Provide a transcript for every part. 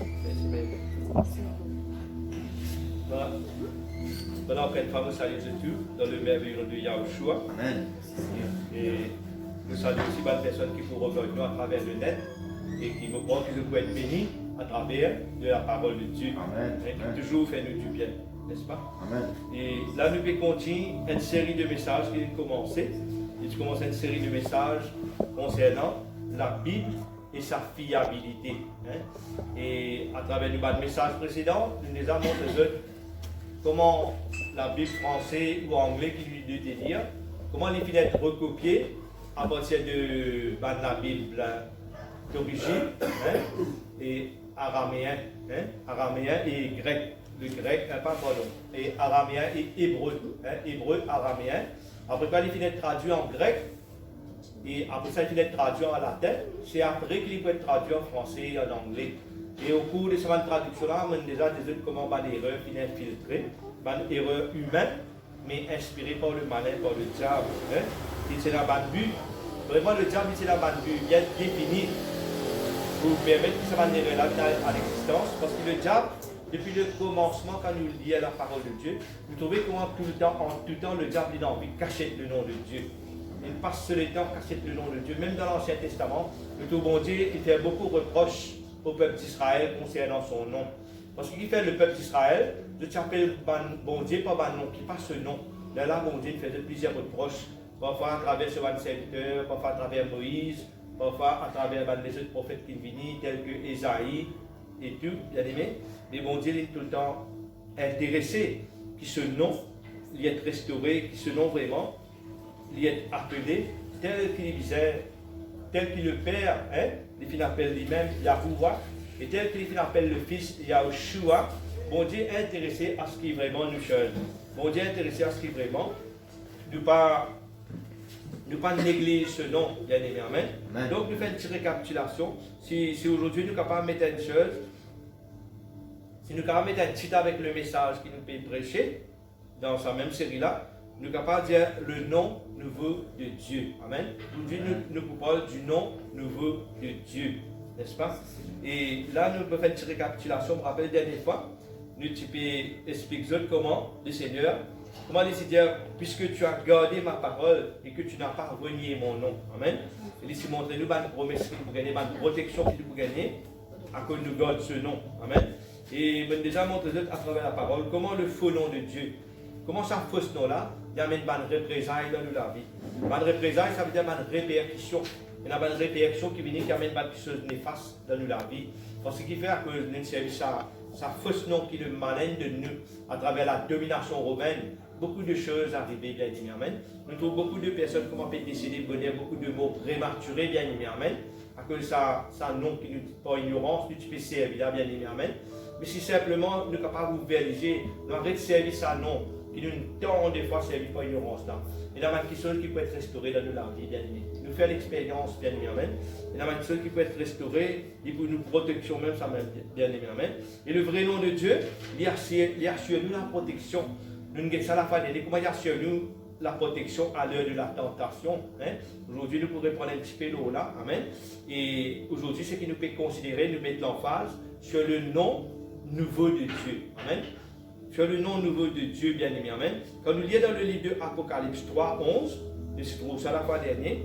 Merci, Mère. Voilà. Maintenant, après, nous saluons tout dans le merveilleux nom de Yahushua. Amen. Et nous saluons aussi les personnes qui pourront rejoindre nous à travers le net et qui me croient qu'ils peuvent être bénis à travers de la parole de Dieu. Amen. Et qui toujours fait nous du bien, n'est-ce pas? Amen. Et là, nous pouvons continuer une série de messages qui a commencé. Et tu commences une série de messages concernant la Bible et sa fiabilité. Et à travers le message précédent, nous nous avons montré comment la Bible française ou anglais qui lui dit dire, comment les finit être recopiées à partir de la Bible d'origine et araméen, araméen et grec. Le grec, pardon, et araméen et hébreu, hébreu, araméen. Après quand il finit de traduire en grec, et après ça il finit de traduire en latin, c'est après qu'il peut être traduit en français et en anglais. Et au cours de cette traduction-là, on a déjà des comment l'erreur finit filtrée, une erreur humaine, mais inspirée par le malin, par le diable. Et c'est la bonne but. Vraiment, le diable, c'est la bonne but, bien définie pour permettre que cette erreur-là vienne à l'existence, parce que le diable, depuis le commencement, quand nous lisons la parole de Dieu, nous trouvons comment tout le temps, en tout temps, le diable a envie de cacher le nom de Dieu. Il passe le temps à cacher le nom de Dieu. Même dans l'Ancien Testament, le tout bon Dieu, il fait beaucoup de reproches au peuple d'Israël concernant son nom. Parce qu'il fait le peuple d'Israël, je t'appelle bon Dieu, pas bon nom, qui passe ce nom. Là, bon Dieu, il faisait plusieurs reproches, parfois à travers ce serviteur, parfois à travers Moïse, parfois à travers les autres prophètes qui viennent, tels que Ésaïe et tout, bien aimé. Mais bon Dieu est tout le temps intéressé que ce nom lui est restauré, que ce nom vraiment lui est appelé tel qu'il disait, tel que le Père, il appelle lui-même Yahuwah, et tel qu'il appelle le Fils Yahushua. Bon Dieu est intéressé à ce qui vraiment nous change. Bon Dieu est intéressé à ce qui vraiment nous pas négliger ce nom, bien aimé, amen. Amen. Donc nous faisons une petite récapitulation. Si aujourd'hui nous sommes capables de mettre une chose, si nous sommes capables de mettre un titre avec le message qui nous peut prêcher, dans sa même série-là, nous sommes capables de dire le nom nouveau de Dieu. Amen. Aujourd'hui, nous parlons du nom nouveau de Dieu. N'est-ce pas? Et là, nous pouvons faire une petite récapitulation. Je me rappelle la dernière fois, nous expliquons comment le Seigneur, comment il dit, puisque tu as gardé ma parole et que tu n'as pas renié mon nom. Amen. Il dit, montrer nous une promesse que nous gagner, une protection que nous gagner, à cause nous garde ce nom. Amen. Et je déjà montré à travers la parole comment le faux nom de Dieu, comment ça fausse nom-là, il amène une représailles dans la vie. Une représailles, ça veut dire une répercussion. Il y a une répercussion qui vient qui amène quelque chose de néfaste dans la vie. Parce qu'il fait que nous servions ça fausse nom qui le malène de nous à travers la domination romaine. Beaucoup de choses arrivées, bien aimé, amen. Nous trouvons beaucoup de personnes qui ont décédé, beaucoup de mots prématurés, bien aimé, amen. À cause de ça nom qui nous dit par ignorance, nous peut servir, bien aimé, amen. Mais si simplement nous sommes capables d'ouvrir les yeux, nous arrêtons de servir ça non, qui nous tend des fois servir par ignorance là. Et là, il y a quelque chose qui peut être restauré dans la vie, bien aimé. Nous faisons l'expérience, bien aimé, amen. Et là, il y a quelque chose qui peut être restauré, il pour nous protection même, ça même, bien aimé, amen. Et le vrai nom de Dieu, il assure nous la protection. Nous avons ça la fin de l'année, comment il assure nous la protection à l'heure de la tentation. Aujourd'hui, nous pourrions prendre un petit peu l'eau là, amen. Et aujourd'hui, ce qui nous peut considérer, nous mettre l'emphase sur le nom nouveau de Dieu. Amen. Sur le nom nouveau de Dieu, bien aimé. Amen. Quand nous lisons dans le livre de Apocalypse 3, 11, je trouve ça la fois dernière,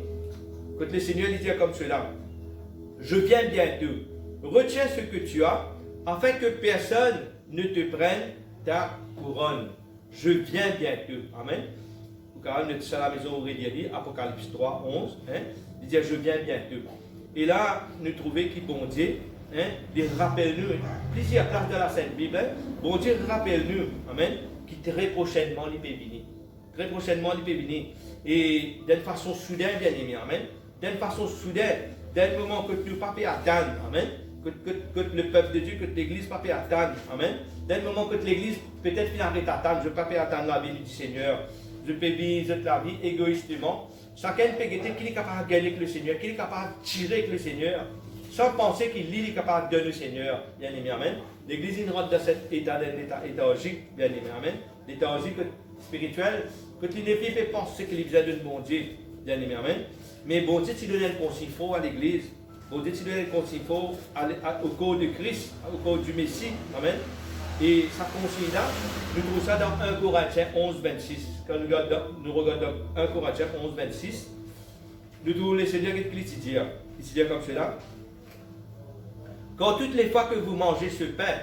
quand le Seigneur dit comme cela, je viens bientôt, retiens ce que tu as, afin que personne ne te prenne ta couronne. Je viens bientôt. Amen. Car notre seule à la maison aurait dit, Apocalypse 3, 11, il dit je viens bientôt. Et là, nous trouvons qu'il bon Dieu, il rappelle-nous, plusieurs places de la Sainte Bible, bon Dieu rappelle-nous, amen, qui très prochainement il peut venir. Très prochainement il peut venir. Et d'une façon soudaine, bien aimé, amen. D'une façon soudaine, d'un moment que tu ne peux pas attendre, amen. Que le peuple de Dieu, que l'Église ne peut pas attendre, amen. D'un moment que l'Église peut-être finira d'attendre, je ne peux pas attendre la vie du Seigneur. Je peux vivre la vie égoïstement. Chacun peut guetter qu'il est capable de gagner avec le Seigneur, qu'il est capable de tirer avec le Seigneur, sans penser qu'il est capable de donner le Seigneur. Bien aimé, amen. L'Église rentre dans cet état éthargique, bien aimé, amen. L'éthargique spirituel, que tu ne peux pas penser qu'il est besoin de bon Dieu, bien aimé, amen. Mais bon Dieu, tu donnes un conseil faux à l'Église. Bon Dieu, tu dois être consigne au corps de Christ, au corps du Messie. Amen. Et ça consigne là, nous trouvons ça dans 1 Corinthiens 11, 26. Quand nous regardons 1 Corinthiens 11, 26, nous trouvons le Seigneur qui dit comme cela. Quand toutes les fois que vous mangez ce pain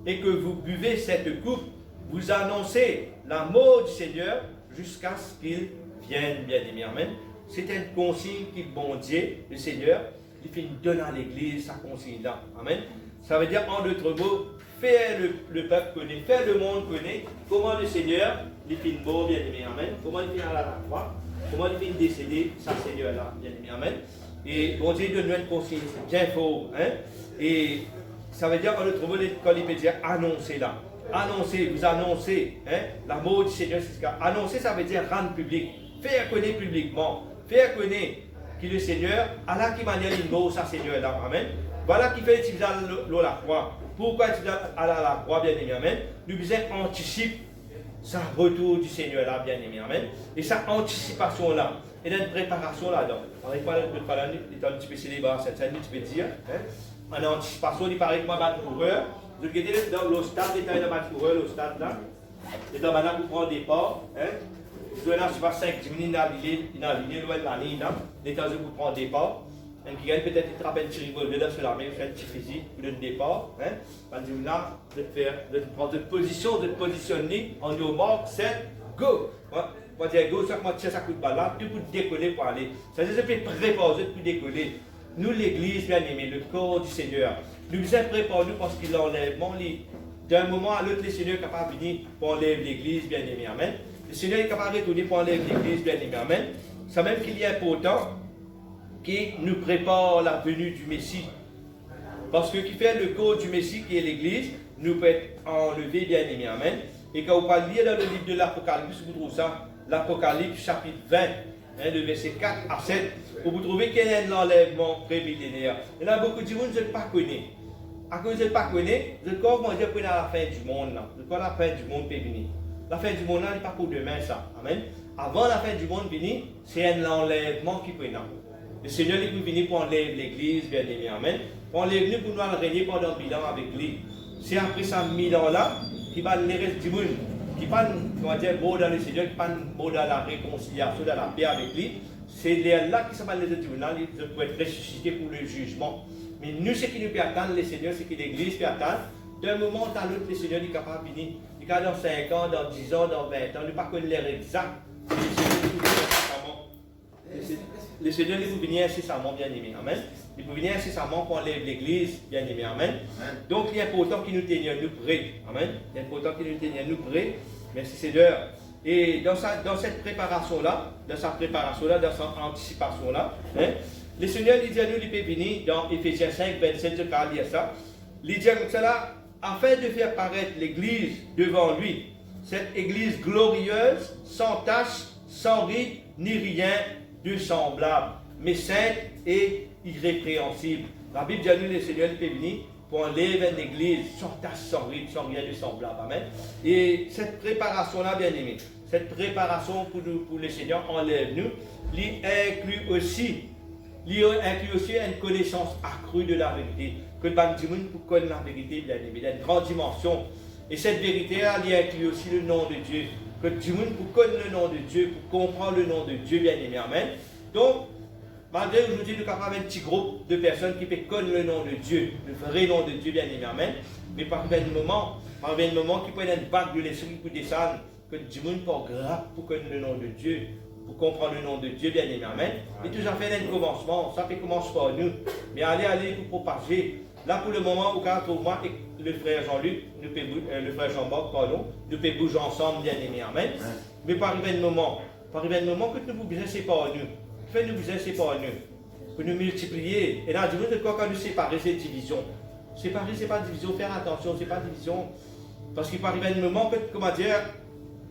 et que vous buvez cette coupe, vous annoncez la mort du Seigneur jusqu'à ce qu'il vienne, bien-aimé. Amen. C'est une consigne qu'il bon Dieu, le Seigneur, il fait une donne à l'église, sa consigne là. Amen. Ça veut dire, en d'autres mots, faire le peuple connaître, faire le monde connaître comment le Seigneur, il fait une mort, bien-aimé. Amen. Comment il fait à la croix, comment il fait décéder, sa Seigneur là, bien-aimé. Amen. Et bon Dieu donne une consigne, c'est bien fort. Hein? Et ça veut dire, en d'autres mots, quand il peut dire annoncer là. Annoncer, vous annoncez hein, la mort du Seigneur. Annoncer, ça veut dire rendre public, faire connaître publiquement, faire connaître que le Seigneur, à la qui manière il mort, sa Seigneur là. Amen. Voilà qui fait utiliser la croix. Pourquoi utiliser à la croix, bien aimé, amen. Nous besoin anticiper sa retour du Seigneur là, bien aimé, amen. Et sa anticipation là, et une préparation là-dedans. On ne parle pas d'un petit peu célébration, c'est un petit peu dire. Hein? En anticipation, il paraît que moi, je coureur. Vous regardez dans le stade, il est dans le coureur, le stade là. Et dans maintenant, vous prenez des pas. Vous avez 5-10 minutes dans la ligne, loin de la ligne. Les temps où vous prenez des pas. Qui gagne peut-être une trappe, un petit revolver dans la main, un petit fusil, vous donne des départ. Là, de prendre de position, de positionner, on est au mort, 7, go! Moi, dire go, ça commence à tirer sa coup de balle là, tout pour décoller pour aller. Ça veut dire que je fais préparer pour décoller. Nous, l'église, bien aimé, le corps du Seigneur, nous nous préparons parce qu'il enlève. D'un moment à l'autre, le Seigneur est capable de venir pour enlever l'église, bien aimé, amen. Le Seigneur est capable de retourner pour enlever l'église, bien aimé, amen. Ça même qu'il est important qui nous prépare la venue du Messie. Parce que qui fait le corps du Messie, qui est l'Église, nous peut être enlevé, bien aimé. Amen. Et quand vous parlez dans le livre de l'Apocalypse, vous trouvez ça, l'Apocalypse chapitre 20, de verset 4 à 7, où vous trouvez qu'il y a un enlèvement prémillénaire. Il y en a beaucoup de gens qui ne pas connaissent. À cause de ne pas connaître, vous êtes comment dire qu'on est à la fin du monde là. Vous êtes la fin du monde peut venir. La fin du monde là, n'est pas pour demain ça. Amen. Avant la fin du monde venir, c'est un enlèvement qui peut venir. Le Seigneur est venu pour enlever l'église, bien aimé, amen. On est venu pour nous régner pendant 1000 ans avec lui. C'est après ces 1000 ans-là qui va les reste du monde, qui pas beau dans le Seigneur, qui pas beau dans la réconciliation, dans la paix avec lui. C'est là qui s'appelle les tribunaux, ils peuvent être ressuscités pour le jugement. Mais nous, ce qui nous peut attendre, le Seigneur, c'est que l'église peut attendre. D'un moment à l'autre, le Seigneur est capable de venir. Il est dans 5 ans, dans 10 ans, dans 20 ans, nous ne pas connaître l'heure exacte. Le Seigneur il peut venir incessamment, bien aimé. Amen. Il peut venir incessamment pour enlever l'église, bien aimé. Amen. Donc il est important qu'il nous tenions nous prêts. Amen. Il est important qu'il nous tenions nous prêts. Merci Seigneur. Et dans cette préparation-là, dans sa anticipation-là, hein, le Seigneur il dit à nous, il peut venir dans Éphésiens 5, 27, je vais lire ça. Il dit comme cela, afin de faire paraître l'église devant lui, cette église glorieuse, sans tache, sans ride, ni rien de semblable, mais sainte et irrépréhensible. La Bible dit à nous, le Seigneur peut venir pour enlever une église sans tache, sans ride, sans rien de semblable. Amen. Et cette préparation-là, bien aimé, cette préparation pour le Seigneur enlève nous, il inclut aussi une connaissance accrue de la vérité. Que le baptême pour connaître la vérité, bien aimé, d'une grande dimension. Et cette vérité-là, il inclut aussi le nom de Dieu. Que du monde pour connaître le nom de Dieu, pour comprendre le nom de Dieu, bien aimé, amen. Donc, malgré aujourd'hui, nous avons un petit groupe de personnes qui peuvent connaître le nom de Dieu, le vrai nom de Dieu, bien aimé, amen. Mais par un moment qui prennent une vague de l'esprit pour descendre, que du monde pour grave pour connaître le nom de Dieu, pour comprendre le nom de Dieu, bien aimé, amen. Et tout ça fait un commencement, ça fait commence par nous. Mais allez pour propager. Là, pour le moment, au cas pour moi et le frère Jean-Luc, le frère Jean-Marc, pardon, nous pouvons bouger ensemble, bien aimé, amen. Mais par un moment que nous vous séparer nous, faites nous vous séparer nous, pour nous multiplier. Et là, dis-nous de quoi quand nous séparer, c'est division. Séparer, c'est pas division, faire attention, c'est pas division. Parce qu'il peut arriver un moment que, comment dire,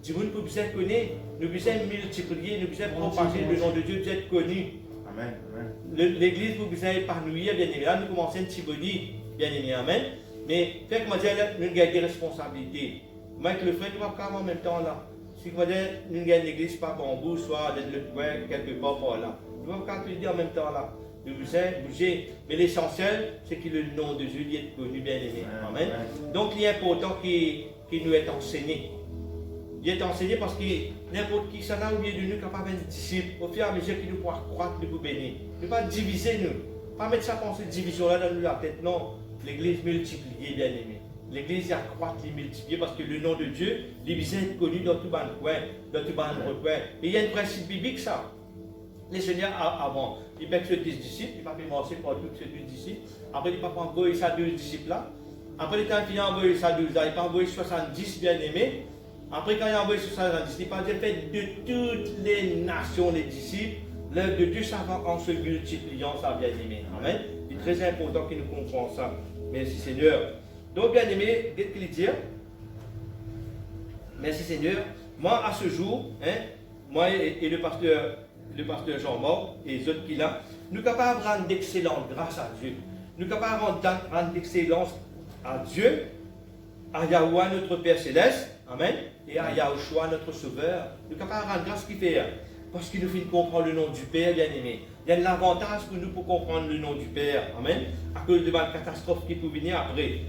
dis-nous pour vous être connu, nous vous multiplier, nous vous être propager, le nom de Dieu vous être connu. Amen. L'église vous vous épanouir, bien aimé. Là, nous commençons un petit body, bien aimé, amen. Mais, fait comment dire, nous avons des responsabilités. Moi, avec le frère, nous ne pas en même temps là. Si vous dire, nous avons l'église pas bambou, soit d'être le point quelque part par là. Nous ne pouvons pas tout dire en même temps là. de bouger. Mais l'essentiel, c'est que le nom de Jésus est connu, bien aimé. Amen. Donc, il est important qu'il nous est enseigné. Il est enseigné parce que n'importe qui, ça n'a oublié de nous capable d'être disciple. Au fur et à mesure qu'il nous pourra croître, nous pouvons bénir. Ne pas diviser nous. Pas mettre ça dans cette division-là dans la tête. Non, l'Église multipliée, bien aimé. L'Église a croître et multiplier parce que le nom de Dieu, il est connu dans tout le coin, dans tout le coin. Et il y a un principe biblique, ça. Les Seigneurs, avant, il met que 10 disciples, il va commencer par tous ces 12 disciples. Après, il va envoyer ses 12 disciples là. Après, quand il a envoyé ses 12 là, il va envoyer 70 bien-aimés. Après, quand il a envoyé 70, il va fait de toutes les nations, les disciples. L'œuvre de Dieu, ça va en se multipliant, ça, bien-aimé. Amen. C'est très important que nous comprenions ça. Merci, Seigneur. Donc, bien-aimé, qu'est-ce qu'il dit? Merci, Seigneur. Moi, à ce jour, moi et le pasteur Jean-Marc et les autres qui là, nous sommes capables de rendre d'excellence grâce à Dieu. Nous sommes capables de rendre d'excellence à Dieu, à Yahweh, notre Père Céleste, Amen, et à Yahushua, notre Sauveur. Nous sommes capables de rendre grâce qu'il fait, parce qu'il nous fait comprendre le nom du Père, bien-aimé. Il y a un avantage pour nous pour comprendre le nom du Père, Amen, à cause de la catastrophe qui peut venir après.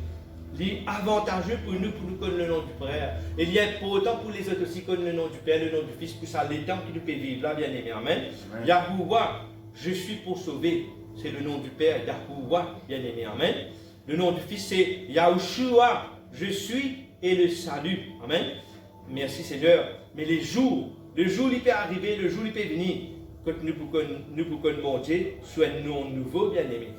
Il est avantageux pour nous connaître le nom du Père. Et il est important pour les autres aussi connaître le nom du Père, le nom du Fils, pour ça les temps qui nous peut vivre là, bien aimé. Amen. Yahuwah, je suis pour sauver. C'est le nom du Père, Yahuwah, bien aimé. Amen. Le nom du Fils, c'est Yahushua, je suis et le salut. Amen. Merci Seigneur. Mais le jour il peut arriver, le jour il peut venir, quand nous pouvons connaître mon Dieu, soit un nom nouveau, bien aimé.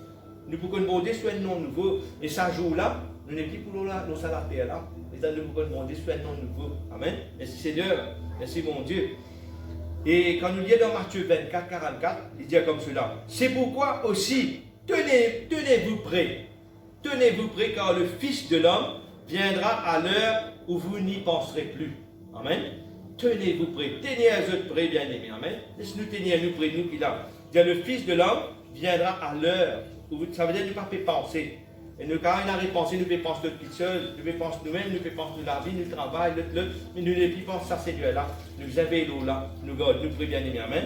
Nous pouvons connaître mon Dieu, soit un nom nouveau. Et ce jour-là, nous n'avons plus pour nos salariés là. Et ça, nous pouvons demander soit un nom nouveau. Amen. Merci Seigneur. Merci mon Dieu. Et quand nous lisons dans Matthieu 24, 44, il dit comme cela. C'est pourquoi aussi, tenez-vous prêts. Tenez-vous prêts car le Fils de l'homme viendra à l'heure où vous n'y penserez plus. Amen. Tenez-vous prêts. Tenez à eux prêts, bien-aimés. Amen. Laisse-nous tenir nous près nous qui là. Il dit le Fils de l'homme viendra à l'heure où vous, ça veut dire que nous ne pouvons pas penser. Et nous, quand on a repensé, nous pensons notre petite chose, nous pensons nous-mêmes, nous pensons la vie, nous travail, mais nous ne pensons ça, Seigneur là, nous avons l'eau là, nous gardons, nous bien aimés, amen.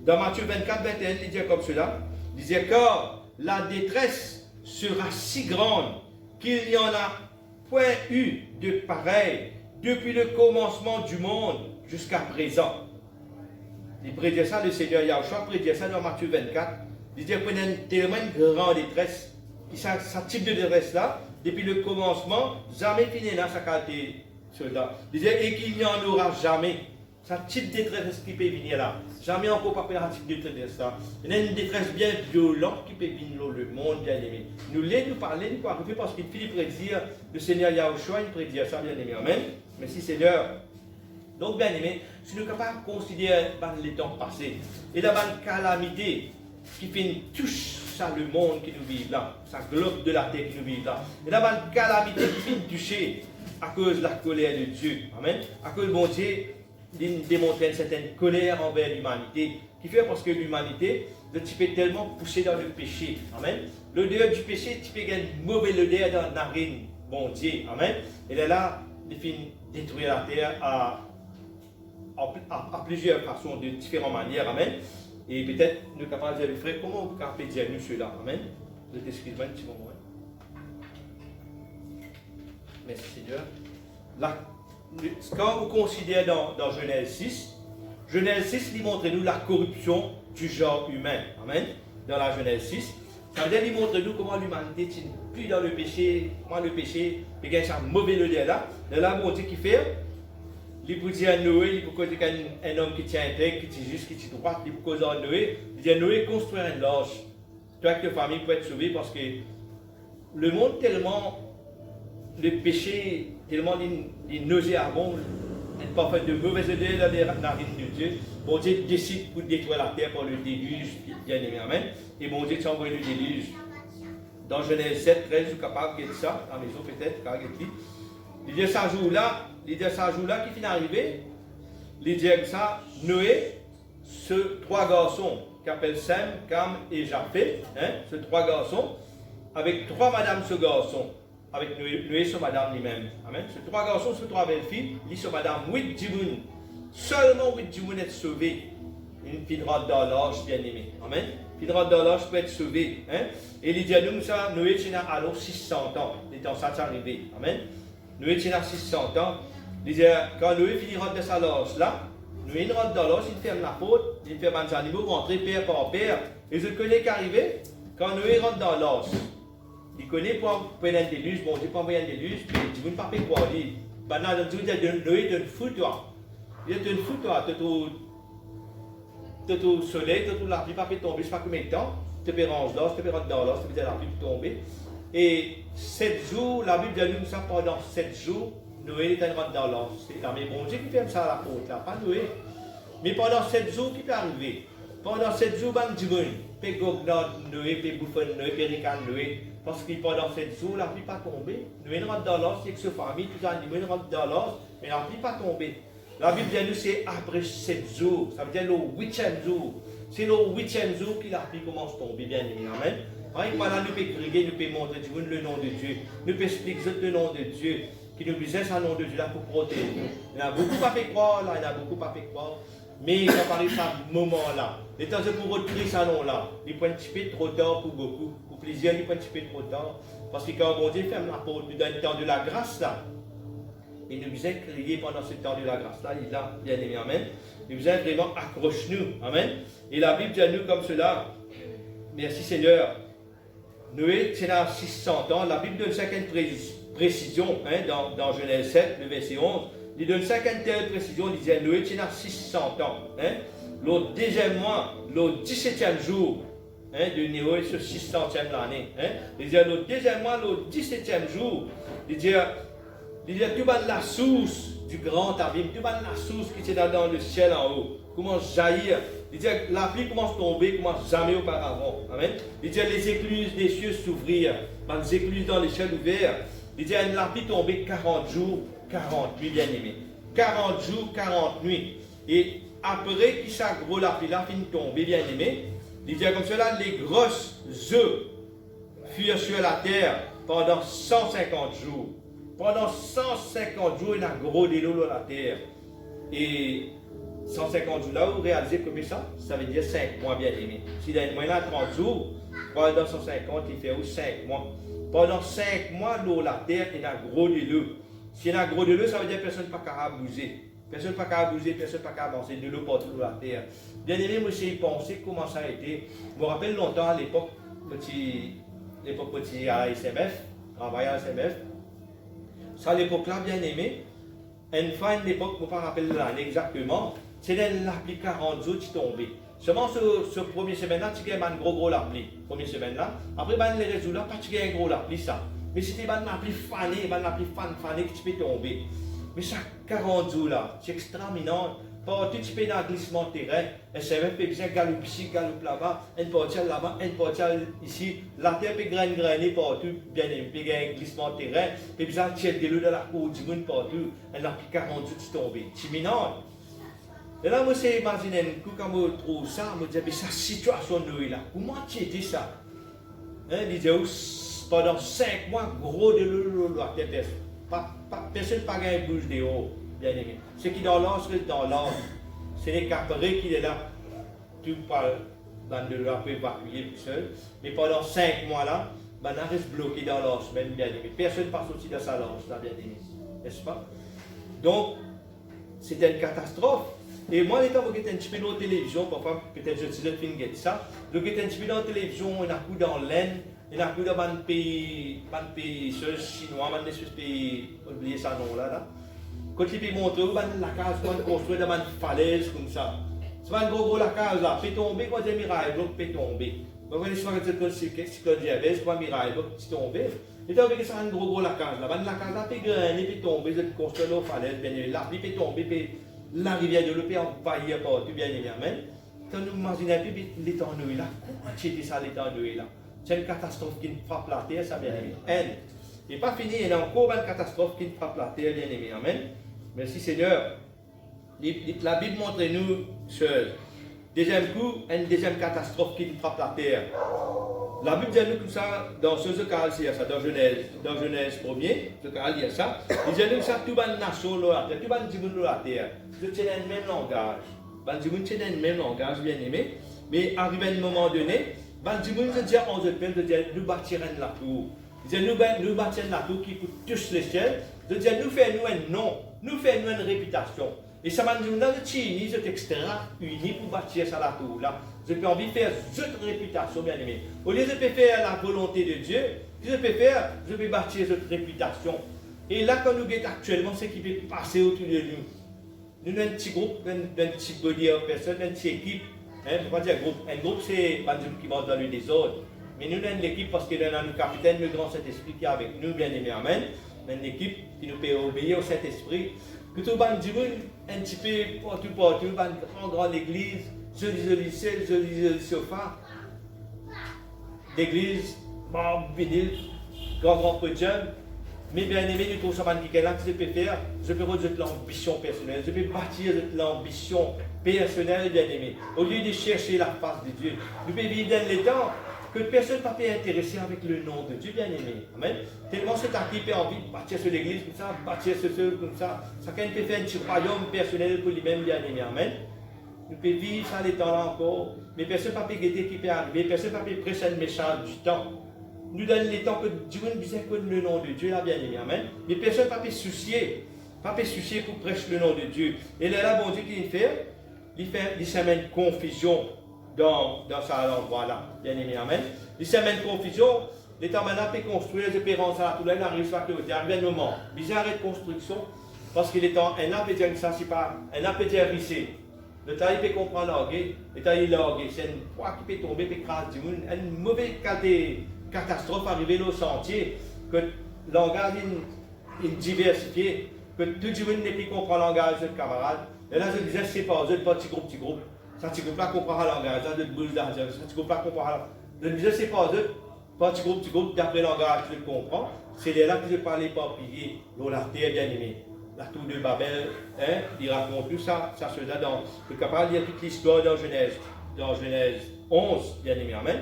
Dans Matthieu 24, 21, il dit comme cela, il dit car la détresse sera si grande qu'il n'y en a point eu de pareil depuis le commencement du monde jusqu'à présent. Il prédit ça, le Seigneur Yahushua prédit ça dans Matthieu 24, il dit qu'il y a tellement une grande détresse. Ça type de détresse là, depuis le commencement, jamais fini là, ça qualité soldat. Il disait, et qu'il n'y en aura jamais. Ça type de détresse qui peut venir là. Jamais encore pas un type de détresse là. Il y a une détresse bien violente qui peut venir dans le monde, bien aimé. Nous parler, nous arriver parce qu'il finit prédire, le Seigneur Yahushua, il prédit ça, bien aimé. Amen. Merci Seigneur. Donc, bien aimé, si nous sommes capables de considérer les temps passés, et d'avoir une calamité qui fait une touche, ça le monde qui nous vit là, ça globe de la terre qui nous vit là. Et là, une calamité qui vient toucher à cause de la colère de Dieu. Amen. À cause de mon Dieu, il démontre une certaine colère envers l'humanité, qui fait parce que l'humanité, le type est tellement poussé dans le péché. Amen. L'odeur du péché, tu peux gagner une mauvaise odeur dans la narine, bon Dieu. Amen. Et là, il finit détruire la terre à plusieurs façons, de différentes manières. Amen. Et peut-être nous sommes capables de dire, frère, comment vous pouvez dire nous cela? Amen. Je t'excuse-moi un petit moment. Merci Seigneur. Là, quand vous considérez dans Genèse 6, il montre nous la corruption du genre humain. Amen. Dans la Genèse 6, ça veut dire qu'il montre nous comment l'humanité est plus dans le péché, comment le péché, il y a une mauvaise odeur là. De là, mon Dieu qui fait. Il peut dire à Noé, il peut dire un homme qui tient intègre, qui tient juste, qui tient droit, il peut dire à Noé, il dit à Noé, construire une loge. Toi, que famille peut être sauvée parce que le monde tellement, le péché, tellement nauséabond, parfois de mauvaises idées dans les narines de Dieu. Bon Dieu décide pour détruire la terre par le déluge, bien aimé, amen. Et bon Dieu t'envoie le déluge. Dans Genèse 7, 13, je suis capable de dire ça, à la maison peut-être, car il dit ça jour-là, qui finit arrivé, il dit ça, Noé, ce trois garçons, qui appellent Sem, Cam et Japheth, ce trois garçons, avec trois madames ce garçon, avec Noé sur madame lui-même. Amen. Ce trois garçons, ce trois belles filles, ils sont madame 8 djimoun. Seulement 8 djimoun est sauvés. une fille rentre dans l'âge bien-aimé. Amen. Fille rentre dans l'âge peut être sauvée. Hein? Et il dit à nous, ça, Noé, tu as alors 600 ans. Et dans ça, c'est arrivé. Amen. Noé, tu as 600 ans. Il dit, quand Noé finit rentre dans sa l'âge là, Noé rentre dans l'âge, il ferme la porte, il ferme les animaux, rentrer père par père. Et je connais qu'arrivé, quand Noé rentre dans l'âge, il connaît pour prendre un déluge, bon Dieu pour envoyer un déluge, mais il ne veut pas faire quoi dire. Maintenant, Noé te fout toi. Il te fout toi, tu es au soleil, tu es la pluie, pas fait tomber, je ne sais pas combien de temps, tu te ranges là, tu te rentres dans l'os, tu la pluie tomber. Et 7 jours, la Bible dit nous ça pendant 7 jours, Noé est rentré dans l'os. C'est la même bon Dieu qui fait ça à la côte, là, pas Noé. Mais pendant 7 jours, qui peut arriver? Pendant 7 jours, ben du monde, peut gognard Noé, peut bouffonner Noé, peut ricaner Noé. Parce que pendant 7 jours, la pluie pas tombée. Noé rentre dans l'os, avec sa famille, tous les animaux rentrent dans l'os, mais la pluie pas tombée. La Bible dit nous c'est après 7 jours, ça veut dire le 8e jour. C'est le 8e jour que la pluie commence à tomber, bien aimé. Amen. Voilà, nous pouvons créer, nous pouvons montrer le nom de Dieu, nous pouvons expliquer le nom de Dieu, qui nous disait ce nom de Dieu là pour protéger nous. Il y en a beaucoup pas fait croire, là, il y en a beaucoup pas fait croire. Mais quand on parle de ce moment-là, les temps pour retirer ce nom-là, il prend un petit peu trop tard pour beaucoup. Pour plusieurs, il prend un petit peu trop tard. Parce que quand bon Dieu ferme la porte, nous donne le temps de la grâce là. Et nous faisons crier pendant ce temps de la grâce là, il est là, bien aimé, amen. Nous faisons vraiment accroche-nous, amen. Et la Bible dit à nous comme cela, merci Seigneur. Noé, c'est là 600 ans, la Bible donne certaines précisions, hein, dans Genèse 7, le verset 11. Il donne certaines telles précisions, il disait Noé, c'est là 600 ans. Hein. Le deuxième mois, le 17e jour, hein, de Noé, ce 600e l'année. Hein. Il disait le deuxième mois, le 17e jour, il disait tout bas de la source du grand abîme, tout bas de la source qui était dans le ciel en haut, commence à jaillir. Il dit la pluie commence à tomber, commence jamais auparavant. Amen. Il dit les écluses des cieux s'ouvrir, les écluses dans les ciels ouverts. Il dit la pluie tomber 40 jours, 40 nuits, bien aimé. 40 jours, 40 nuits. Et après qu'il s'est gros la pluie finit de tomber, bien aimé. Il dit comme cela, les grosses œufs furent sur la terre pendant 150 jours. Pendant 150 jours, il y a gros de l'eau dans la terre. Et 150 jours là, vous réalisez comme ça? Ça veut dire 5 mois, bien aimé. S'il y a une moyenne à 30 jours, pendant 150, il fait où 5 mois. Pendant 5 mois, l'eau dans la terre, il y a gros de l'eau. S'il y a gros de l'eau, ça veut dire que personne n'est pas capable de bouger. Personne n'est pas capable de bouger, personne n'est pas capable d'avancer de l'eau partout dans la terre. Bien aimé, moi, j'ai pensé comment ça a été. Je me rappelle longtemps à l'époque, petit à SMF, travaillé à SMF. Ça, à l'époque-là, bien aimé, une fois, une époque, je ne me rappelle l'année exactement, c'est la pluie 40 jours qui tombait. Seulement, ce premier semaine-là, tu as un gros la pluie. Première semaine-là. Après, les résultats, pas tu as un gros la pluie, ça. Mais c'était la pluie fanée, la pluie fanée qui peut tomber. Mais ça, 40 jours là, c'est extraordinaire. Partout, tu peux dans un glissement de terrain, un SMF peut bien galoper ici, galoper là-bas, un portier là-bas, un portier ici. La terre peut grainer partout, bien aimé, il y a un glissement de terrain, puis bien tirer de l'eau dans la cour du monde partout, elle a pris 40 jours de tomber. C'est minant. Et là, moi, j'ai imaginé un coup, quand je trouve ça, je me dis, mais sa situation de Noé là, comment tu dis ça? Hein, il disait, pendant 5 mois, gros de l'eau dans la terre, personne n'a pas gagné bouche de haut. Bien aimé. Ce qui est dans l'ange reste dans l'ange. C'est les caparés qui est là. Tout parle dans de l'eau, peut évacuer tout seul. Mais pendant 5 mois là, on reste bloqué dans l'ange, même bien aimé. Personne ne passe aussi dans sa lange, là, bien aimé. N'est-ce pas? Donc, c'était une catastrophe. Et moi, l'état où j'étais un petit peu dans la télévision, parfois, peut-être je suis de faire ça. Donc, j'étais un petit peu dans la télévision, on a un coup dans l'aine, on a un coup dans un pays chinois, un pays, oubliez ça nom là. Quand il peut montrer où la case peut construire dans une falaise comme ça. C'est pas un gros la case là, peut tomber quand il y a un mirail, donc peut tomber. Vous voyez, c'est pas que c'est un diabète, c'est pas un mirail, donc c'est tombé. Et donc, c'est un gros la case là. La case là peut gagner, peut tomber, peut construire dans la falaise, bien évidemment. Là, peut tomber, peut la rivière de l'eau peut envahir partout, bien évidemment. Quand nous imaginons un peu l'état de Noé là, comment c'était ça l'état de Noé là? C'est une catastrophe qui frappe la terre, ça bien évidemment. Et pas fini, il y a encore une catastrophe qui frappe la terre, bien évidemment. Amen. Merci Seigneur. La Bible montre-nous ce deuxième coup, une deuxième catastrophe qui frappe la terre. La Bible dit nous comme ça, dans ce cas, c'est ça, dans Genèse 1er, ce cas, il y a ça. Il dit nous ça, tout le monde nation, tout le monde dit la terre. Tout le même langage. ben, du monde, c'est dans le même langage, bien aimé. Mais arrivé à un moment donné, ben, du monde, je dis en eux même, je dis, nous bâtirons la tour. Je dis, nous bâtirons la tour qui coûte tous les ciels. Je dis, nous faisons un nom, nous faisons une réputation. Et ça m'a dit, dans le Chini, c'est extra uni pour bâtir ça la tour là. Je peux envie de faire cette réputation, bien aimé. Au lieu de faire la volonté de Dieu, je peux bâtir cette réputation. Et là, quand nous sommes actuellement, c'est qui peut passer autour de nous. Nous avons un petit groupe, un petit body of personnes, une petite équipe. Hein, je ne pas dire groupe. Un groupe, c'est pas qui va dans le désordre. Mais nous avons une équipe parce que nous avons le capitaine, le grand Saint-Esprit qui est avec nous, bien aimé. Amen. Une équipe qui nous peut obéir au Saint-Esprit. Que tout le monde, un petit peu partout, une grande église, joli ciel, joli sofa. L'église, marbre, vinyle, grand podium. Mais bien aimé, nous trouvons ça qui est là, que je peux faire, je peux redire l'ambition personnelle, je peux bâtir l'ambition personnelle, bien aimé. Au lieu de chercher la face de Dieu, nous pouvons vivre dans les temps que personne ne peut être intéressé avec le nom de Dieu, bien aimé. Amen. Tellement c'est un qui a envie de bâtir sur l'église comme ça, bâtir sur ce comme ça. Chacun peut faire un petit royaume personnel pour lui-même, bien aimé. Amen. Nous pouvons vivre ça les temps là encore, mais personne ne peut guetter qui peut arriver, personne ne peut presser le message du temps. Nous donne les temps que Dieu nous disait que le nom de Dieu là, bien aimé. Amen. Mais personne ne peut soucier, pour prêcher le nom de Dieu. Et là, bon Dieu, qu'il fait, il sème confusion dans cet endroit-là, bien aimé, amen. Il sème confusion, l'État maintenant peut construire, les espérances à tout là, il arrive à côté, arrive un moment, bizarre de construction, parce qu'il est en un an peut dire que ça, c'est pas, un an peut dire rissé. Le temps, il peut comprendre l'orgueil, le temps, il est l'orgueil, c'est une poids qui peut tomber, peut écraser du monde, une mauvaise catastrophe arrivée au sentier, que le langage est diversifié, que tout le monde n'est plus comprend le langage de camarade. Et là, je disais, c'est pas petit groupe. Ça, tu comprends comprend le langage, ça, de boule d'argent, ça, tu comprends comprend. Je disais, c'est pas petit groupe, d'après le langage, tu le comprends. C'est là que je parlais pas piller, la terre bien aimée. La tour de Babel, hein, il raconte tout ça, ça se fait dans. Le capable, il y a toute l'histoire dans Genèse 11, bien aimé, amen.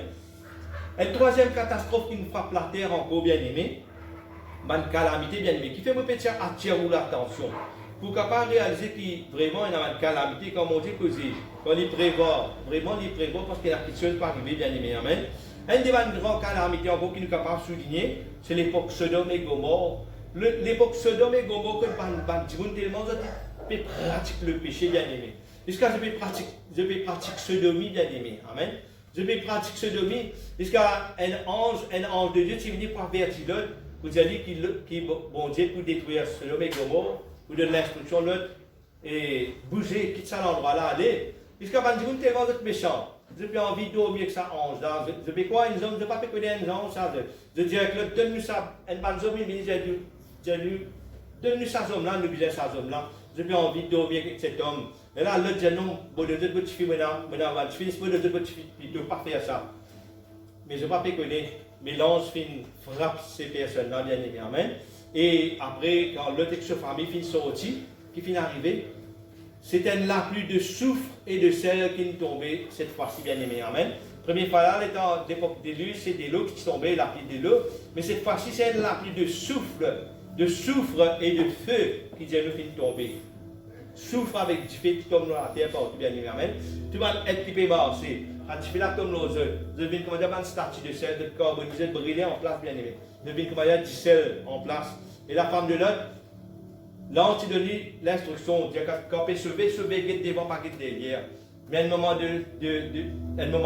Et une troisième catastrophe qui nous frappe la terre encore, bien aimé, une calamité, bien aimé, qui fait me petit attirer l'attention. Pour capable réaliser qu'il vraiment il y a une calamité, comme on dit, qu'on y prévoit, vraiment il prévoit parce que la question peut arriver, bien aimé, amen. Une des grandes calamités encore qui nous est capable de souligner, c'est l'époque Sodome et Gomorre. L'époque Sodome et Gomorre, que tellement je peux pratiquer le péché, bien aimé. Jusqu'à je peux pratiquer sodomie, bien aimé, amen. Je peux pratiquer sodomie, jusqu'à un ange de Dieu qui vient pour avertir l'autre, pour dire qu'il bon Dieu pour détruire Sodome et Gomorre. Ou de l'instruction, l'autre, et bouger, quitte ça l'endroit là, aller. Jusqu'à quand vous tellement êtes méchant, je n'ai pas envie de dormir que ça ange là. Je vais quoi, une zone, je ne pas connaître un ange, ça. Je dis que l'autre, donne-nous ça, un bonne zone, il j'ai dit, donne-nous sa zone là, nous disons sa zone là. Je n'ai pas envie de dormir avec cet homme. Et là, l'autre dit non, bon, de deux petits filles, maintenant, je finis pour de deux petits filles, il ne doit pas faire ça. Mais je ne vais pas connaître, mais l'ange frappe ces personnes-là, bien aimé, amen. Et après, quand l'autre avec sa famille finit sorti, qui finit arrivé, c'était la pluie de soufre et de sel qui nous tombait cette fois-ci, bien aimé. Amen. Première fois là, l'époque des lues, c'est des l'eau qui tombait, la pluie de l'eau. Mais cette fois-ci, c'est la pluie de soufre et de feu qui nous finit tomber. Soufre avec du feu qui tombe dans la terre partout, bien aimé. Amen. Tu vas être qui peut marcher. Quand tu fais là comme nos œufs, je viens commander une statue de sel, de carbonisé, de brûler en place, bien aimé. Je viens commander du sel en place. Et la femme de l'autre, là, on te donne l'instruction, on dit quand on peut sauver, guette devant, pas guette derrière. Mais à un moment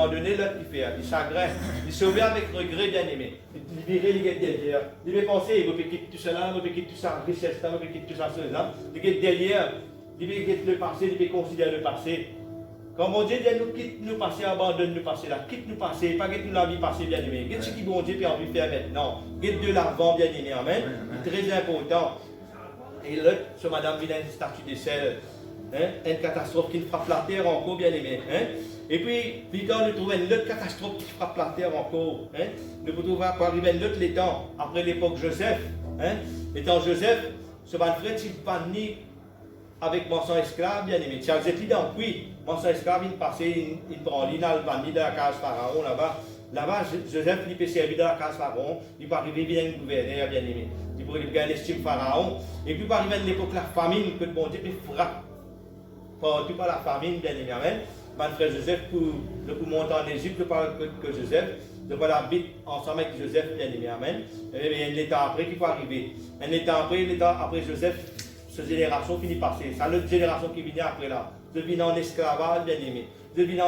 donné, là, il s'agresse, il sauve avec regret, bien aimé. Il virait, il guette derrière. Il va penser, il va quitter tout cela, il va quitter tout ça, richesse, il va quitter tout ça, cela. Il guette derrière, il va guette le passé, il va considérer le passé. Quand mon Dieu dit nous quitte nous passer, abandonne nous passer là, quitte nous passer, pas quitte nous la vie passée, bien aimé. Qu'est-ce qui bon Dieu peut envie de faire maintenant? Quitte de l'avant, bien aimé, amen. C'est très important. Et là, ce madame vient une statue de sel, hein? Une catastrophe qui frappe la terre encore, bien aimé. Hein? Et puis quand nous trouvons une autre catastrophe qui frappe la terre encore, hein? Nous pouvons arriver à un autre temps, après l'époque Joseph. Hein? L'étant Joseph, ce madame frère, il pas ni avec mon sang esclave, bien aimé. Tiens, vous êtes là, oui, mon sang esclave, il passait, il prend l'Albanie de la case Pharaon là-bas. Là-bas, Joseph, il peut servir dans la case Pharaon, il peut arriver bien gouverneur, bien aimé. Il peut gagner l'estime Pharaon. Et puis, il peut arriver à l'époque de la famine, que bon Dieu frappe partout par la famine, bien aimé, amen. Mon frère Joseph, pour monter en Égypte, je parle que Joseph, je parle habiter ensemble avec Joseph, bien aimé, amen. Et bien, un état après qui faut arriver. Un état après Joseph, cette génération finit par passer. C'est l'autre génération qui vient après là. Je vis en esclavage, bien aimé. Je vis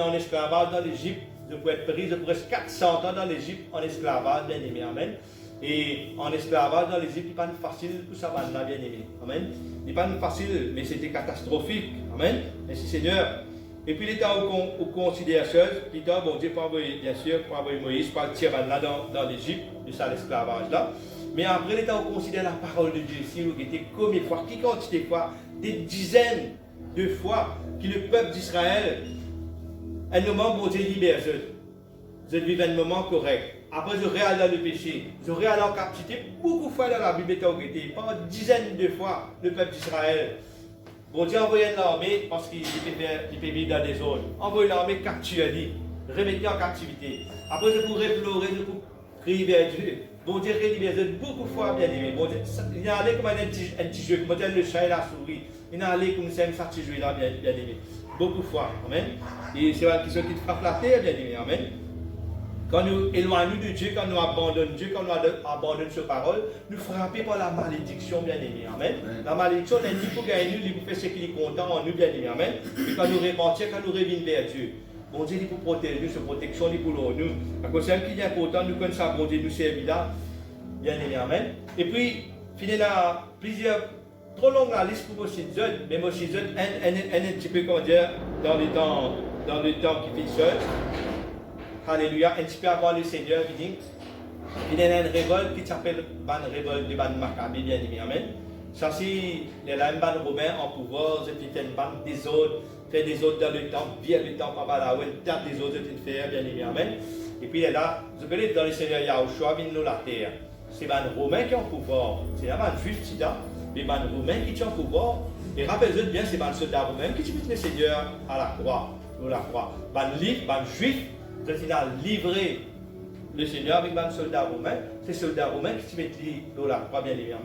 en esclavage dans l'Égypte. Je peux être pris, je peux rester 400 ans dans l'Égypte en esclavage, bien aimé, amen. Et en esclavage dans l'Égypte, il n'est pas facile pour ça, bien aimé, amen. Il n'est pas facile, mais c'était catastrophique, amen. Merci Seigneur. Et puis l'État au considère seul, l'État, bon Dieu, pour envoyer, bien sûr, pour envoyer Moïse, pour le tirer là dans l'Égypte, de ça l'esclavage là. Mais après l'État au considère la parole de Dieu ici, où il était combien de fois, qui quantité de fois, des dizaines de fois, que le peuple d'Israël, un moment, bon Dieu, libère je vis un moment correct. Après, je réalise dans le péché, je réalise en captivité, beaucoup de fois dans la Bible, pendant dizaines de fois, le peuple d'Israël. Bon Dieu envoyé l'armée parce qu'il peut vivre dans des zones. Envoyé l'armée capturer, remettre en captivité. Après, je pourrais pleurer, je pourrais crier vers Dieu. Bon Dieu libère beaucoup de fois, bien aimé. Bon Dieu, il est allé comme un petit jeu, comme le chat et la souris. Il est allé comme ça, un petit jeu là, bien aimé. Beaucoup de fois, amen. Et c'est une question qui frappe la terre, bien aimé, amen. Quand nous éloignons de Dieu, quand nous abandonnons Dieu, quand nous abandonnons sa parole, nous frappons par la malédiction, bien aimé. Amen. La malédiction n'est ni pour gagner, ni pour faire ce qu'il est content en nous, bien aimé. Amen. Et quand nous repentir, quand nous revenons vers Dieu, bon Dieu, il est pour protéger nous, sa protection, il est pour nous. À cause de ce qui est important, nous connaissons ça, bon Dieu, nous servir là, bien aimé. Amen. Et puis, finalement, plusieurs, trop longue la liste pour Moïse, mais Moïse, un petit peu, comment dire, dans le temps qui fait seul. Alléluia, un petit peu avant le Seigneur, il y a une révolte qui s'appelle la révolte de Ban Maccabée, bien aimé, amen. Ça, c'est les Ban Romains en pouvoir, c'était une bande des autres, fait des autres dans le temple, via le temple en bas là, où une table des autres, c'était une faire, bien aimé, amen. Et puis là, je connais dans le Seigneur Yahushua, vient nous la terre. C'est Ban Romains qui ont pouvoir, c'est la Ban Juif, mais Ban Romains qui ont pouvoir. Et rappelez-vous bien, c'est Ban soldat romain qui met le Seigneur à la croix, ou la croix. Ban Juif. Quand il a livré le Seigneur avec un soldat romain, ces soldats romains qui se mettent dans la croix, bien évidemment.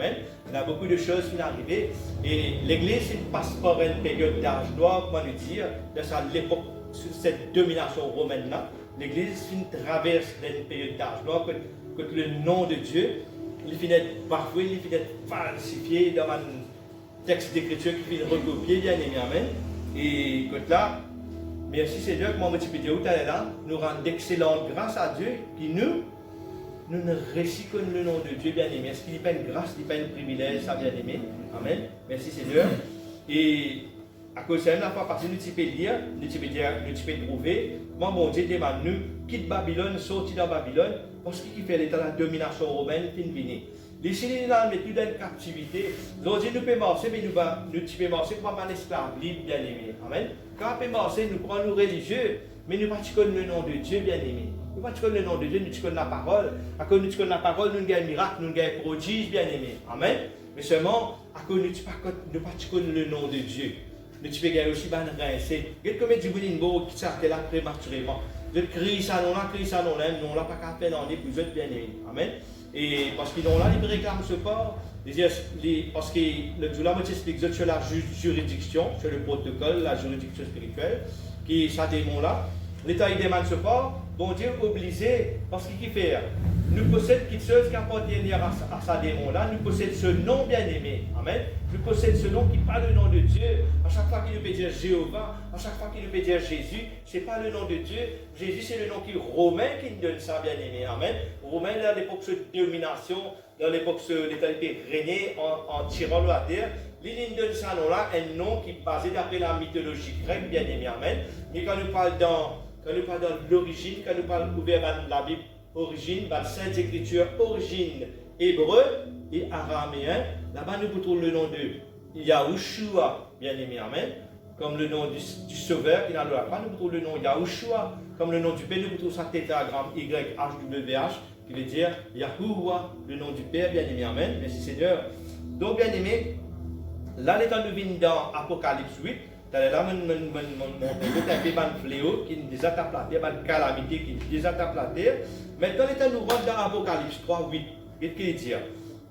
Il y a beaucoup de choses qui sont arrivées. Et l'Église passe par une période d'âge noir, comment le dire, de l'époque, cette domination romaine-là. L'Église traverse une période d'âge noir que le nom de Dieu, il finit d'être bafoué, il finit d'être falsifié dans un texte d'écriture qui finit de recopier, bien évidemment. Et que là, merci Seigneur, comme on peut dire, nous rend d'excellentes grâces à Dieu, qui nous ne récit que le nom de Dieu, bien aimé. Est-ce qu'il n'y a pas une grâce, il n'y a pas un privilège, ça, bien aimé? Amen. Merci Seigneur. Et à cause de ça, la fois passée, nous pouvons lire, nous pouvons trouver, comment bon Dieu demande nous, quitte Babylone, sorti dans Babylone, parce qu'il fait l'état de la domination romaine, fin venir. Les Syriens là, mais plus dans une captivité. Donc, nous pouvons marcher, mais nous pouvons marcher comme un esclave libre, bien aimé. Amen. Quand on peut marcher, nous prenons nous religieux, mais nous ne connaissons pas le nom de Dieu, bien aimé. Nous ne connaissons pas le nom de Dieu, nous connaissons la parole. À cause nous connaissons la parole, nous avons un miracle, nous avons un prodige, bien aimé. Amen. Mais seulement, à cause nous ne connaissons le nom de Dieu. Nous pouvons gagner aussi ban rincé. Regardez comme du Boulinbo qui s'arrête là prématurément. Je crie ça, non là, non là, pas qu'à faire dans les plus autres, bien aimé. Amen. Et parce qu'ils ont là, ils réclament ce port. Parce que le Djoula explique sur la juridiction, sur le protocole, la juridiction spirituelle, qui ça démon là. L'État il demande ce port, bon Dieu obligé, parce qu'il fait. Nous possédons quelque chose qui appartient à sa démon là, nous possédons ce nom bien aimé. Amen. Nous possédons ce nom qui parle le nom de Dieu. À chaque fois qu'il nous peut dire Jéhovah, à chaque fois qu'il nous peut dire Jésus, ce n'est pas le nom de Dieu. Jésus c'est le nom qui est romain qui nous donne ça bien aimé. Amen. Romain dans l'époque de domination, dans l'époque où l'État régnait en tirant la terre. Il nous donne ça nom là, un nom qui est basé d'après la mythologie grecque bien aimé. Amen. Mais quand nous parlons dans l'origine, quand nous parlons ouvert dans la Bible, origine, dans la Sainte Écriture, origine hébreu et araméen, là-bas nous trouvons le nom de Yahushua, bien aimé, amen, comme le nom du Sauveur qui est dans le là-bas, nous trouvons le nom Yahushua, comme le nom du Père, nous trouvons sa tétragramme YHWH, qui veut dire Yahuwah, le nom du Père, bien aimé, amen, merci Seigneur. Donc, bien aimé, là, l'état nous vient dans Apocalypse 8. Là, un peu de fléau qui nous désattaque la terre, une calamité qui nous désattaque la terre. Maintenant, l'état nous rentre dans Apocalypse 3, 8. Qu'est-ce qu'il dit?